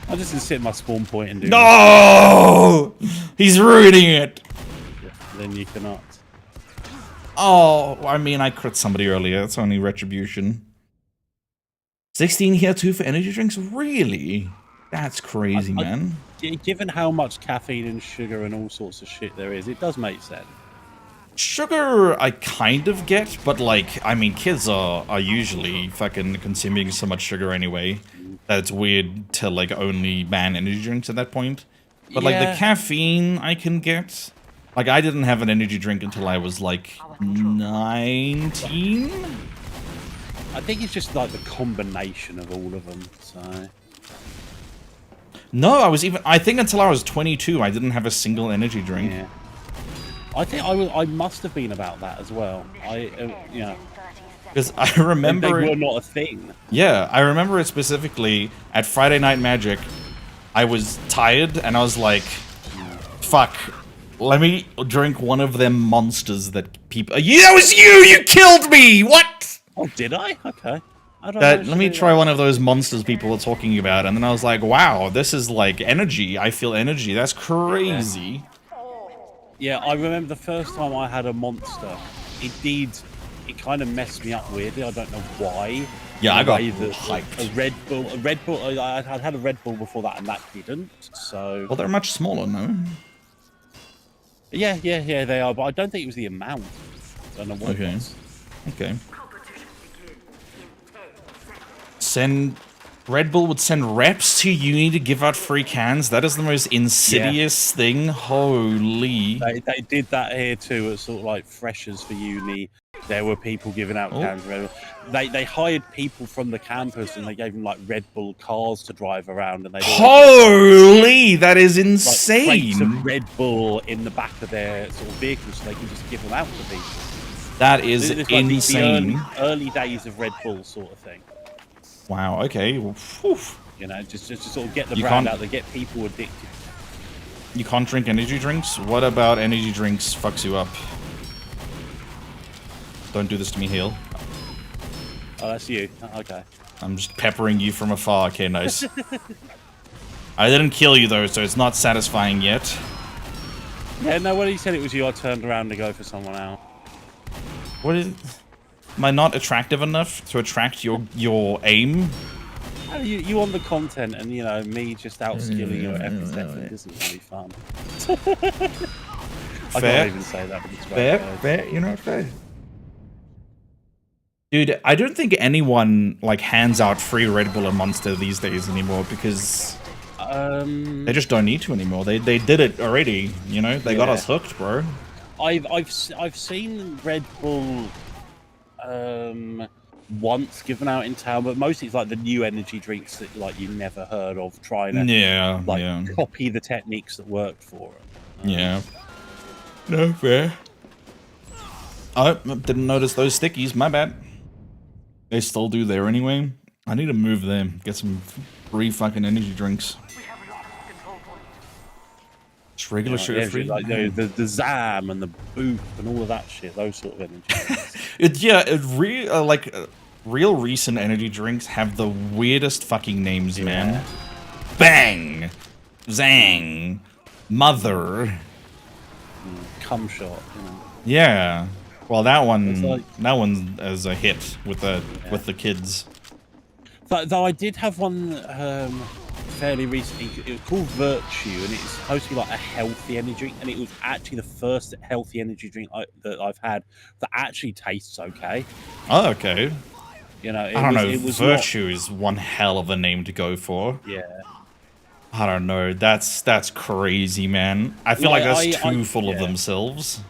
I'll just sit at my spawn point and do No! He's ruining it! Then you cannot. Oh, I mean, I crit somebody earlier. It's only retribution. 16 here too for energy drinks? Really? That's crazy, man. Given how much caffeine and sugar and all sorts of shit there is, it does make sense. Sugar, I kind of get, but like, I mean, kids are usually fucking consuming so much sugar anyway that it's weird to like only ban energy drinks at that point. But like the caffeine I can get, like I didn't have an energy drink until I was like 19. I think it's just like the combination of all of them. So. No, I think until I was 22, I didn't have a single energy drink. Yeah. I think I must have been about that as well. Because I remember they were not a thing. Yeah, I remember it specifically at Friday Night Magic. I was tired and I was like, "Fuck, let me drink one of them monsters that people." That was you! You killed me! What? Oh, did I? Okay. Let me try one of those monsters people were talking about, and then I was like, "Wow, this is like energy. I feel energy. That's crazy." Yeah, I remember the first time I had a monster. It kind of messed me up weirdly. I don't know why. Yeah, I got hyped. A Red Bull. I'd had a Red Bull before that, and that didn't. So. Well, they're much smaller, no? Yeah, they are, but I don't think it was the amount. I don't know what it was. Okay. Send Red Bull would send reps to uni to give out free cans. That is the most insidious thing. Holy. They did that here too at sort of like freshers for uni. There were people giving out cans of Red Bull. They hired people from the campus and they gave them like Red Bull cars to drive around. And they holy, that is like, insane. crates of Red Bull in the back of their sort of vehicles so they can just give them out to people. That is It's insane. Like the early days of Red Bull sort of thing. Wow. Okay. Whew. You know, just to sort of get the brand out there, get people addicted. You can't drink energy drinks? What about energy drinks fucks you up? Don't do this to me, Heel. Oh, that's you. Okay. I'm just peppering you from afar. Okay, nice. I didn't kill you, though, so it's not satisfying yet. Yeah, no, when he said it was you, I turned around to go for someone else. What is... Am I not attractive enough to attract your aim? You want the content, and, you know, me just outskilling you at every second isn't really fun. I can't even say that, but it's fair, you know, fair. Dude, I don't think anyone, like, hands out free Red Bull and Monster these days anymore, because... they just don't need to anymore. They did it already, you know? They got us hooked, bro. I've seen Red Bull once given out in town, but mostly it's like the new energy drinks that like you never heard of, trying to copy the techniques that worked for them. Yeah. No, fair. Oh, didn't notice those stickies, my bad. They still do there anyway. I need to move them, get some free fucking energy drinks. Just regular sugar free. Like the Zam and the Boop and all of that shit, those sort of energy drinks. Real recent energy drinks have the weirdest fucking names, man. Bang! Zang! Mother! Cum shot, you know. Yeah. Well, that one is a hit with the kids. Though I did have one fairly recently. It was called Virtue, and it's supposed to be like a healthy energy drink, and it was actually the first healthy energy drink that I've had that actually tastes okay. Oh, okay. You know, I don't know. Virtue is one hell of a name to go for. Yeah. I don't know. That's crazy, man. I feel like that's too full of themselves.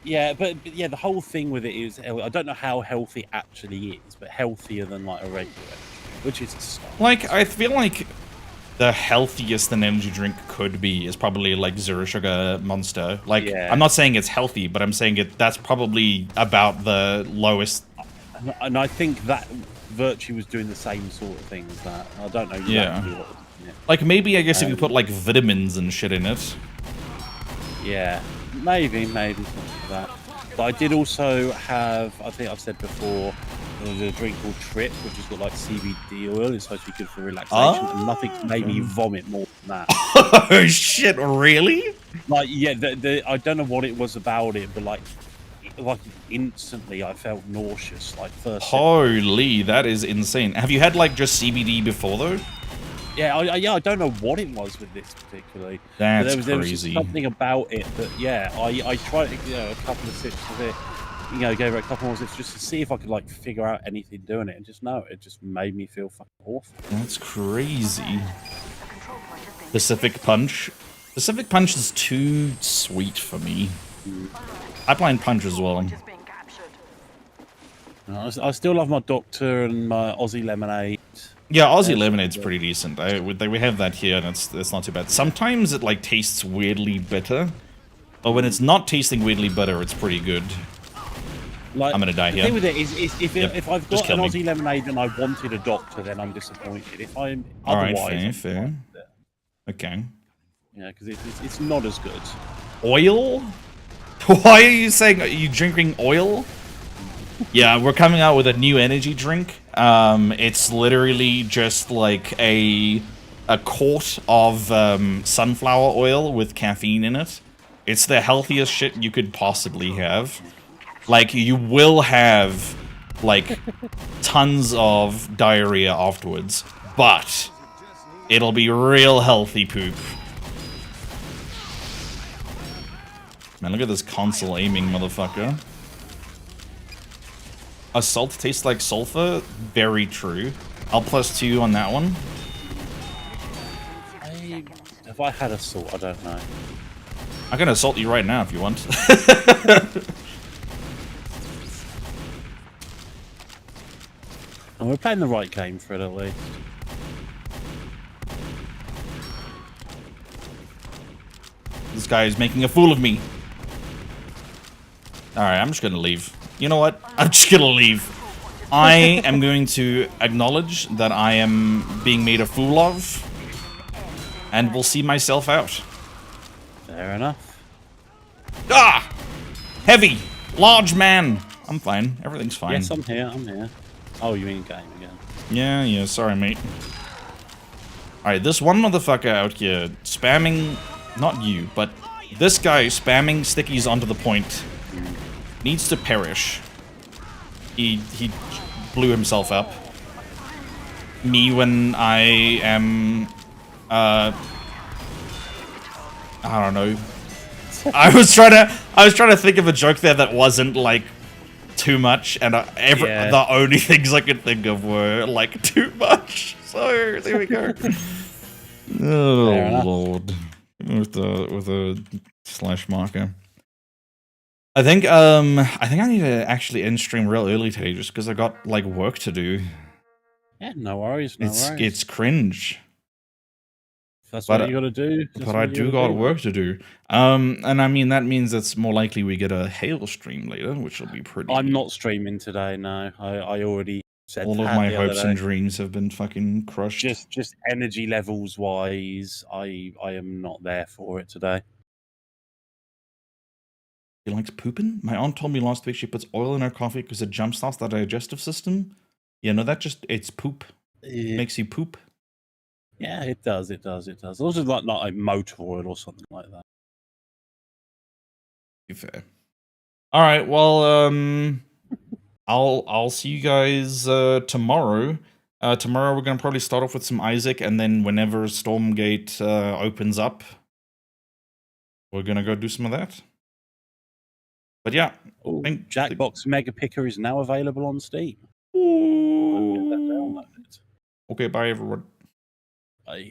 Yeah, but yeah, the whole thing with it is, I don't know how healthy actually is, but healthier than like a regular, which is like, I feel like the healthiest an energy drink could be is probably like Zero Sugar Monster. Like, I'm not saying it's healthy, but I'm saying that's probably about the lowest. And I think that Virtue was doing the same sort of thing as that. I don't know exactly what. Like, maybe, I guess if you put like vitamins and shit in it. Yeah, maybe something like that. But I did also have, I think I've said before, there's a drink called Trip, which has got like CBD oil. It's supposed to be good for relaxation, and nothing made me vomit more than that. Oh shit! Really? Like, yeah, I don't know what it was about it, but like instantly I felt nauseous. Like first. Holy, that is insane. Have you had like just CBD before though? Yeah, I don't know what it was with this particularly. That's there was crazy. Just something about it that, I tried a couple of sips of it, gave it a couple more sips just to see if I could like figure out anything doing it, and it just made me feel fucking awful. That's crazy. Pacific Punch. Pacific Punch is too sweet for me. Pipeline Punch as well. I still love my Doctor and my Aussie Lemonade. Yeah, Aussie Lemonade's pretty decent. We have that here, and it's not too bad. Sometimes it like tastes weirdly bitter, but when it's not tasting weirdly bitter, it's pretty good. Like, I'm gonna die here. The thing with it is if I've got an Aussie Lemonade and I wanted a Doctor, then I'm disappointed. If I'm otherwise, fair. Okay. Yeah, because it's not as good. Oil? Why are you saying? Are you drinking oil? Yeah, we're coming out with a new energy drink. It's literally just like a quart of sunflower oil with caffeine in it. It's the healthiest shit you could possibly have. Like, you will have like tons of diarrhea afterwards, but it'll be real healthy poop. Man, look at this console aiming, motherfucker. Assault tastes like sulfur? Very true. I'll +2 on that one. Have I had assault? I don't know. I can assault you right now if you want. And we're playing the right game for it at least. This guy is making a fool of me. Alright, I'm just gonna leave. You know what? I'm just gonna leave. I am going to acknowledge that I am being made a fool of, and will see myself out. Fair enough. Ah! Heavy! Large man! I'm fine. Everything's fine. Yes, I'm here, I'm here. Oh, you mean game again? Yeah, sorry, mate. Alright, this one motherfucker out here spamming... Not you, but this guy spamming stickies onto the point needs to perish. He blew himself up. Me when I am... I don't know. I was trying to think of a joke there that wasn't like too much, and the only things I could think of were like too much. So there we go. Oh lord, with a slash marker. I think I need to actually end stream real early today, just because I got like work to do. Yeah, no worries. It's cringe. That's what you gotta do. But I do got work to do. And I mean, that means it's more likely we get a hail stream later, which will be pretty... I'm not streaming today, no. I already said all of my hopes and dreams have been fucking crushed. Just energy levels wise, I am not there for it today. He likes pooping? My aunt told me last week she puts oil in her coffee because it jumpstarts the digestive system. Yeah, no, it's poop. It makes you poop. Yeah, it does. Also, like motor oil or something like that. Be fair. All right. Well, I'll see you guys tomorrow. Tomorrow we're gonna probably start off with some Isaac, and then whenever Stormgate opens up, we're gonna go do some of that. But yeah, Jackbox Mega Picker is now available on Steam. Ooh. Okay, bye everyone. Bye.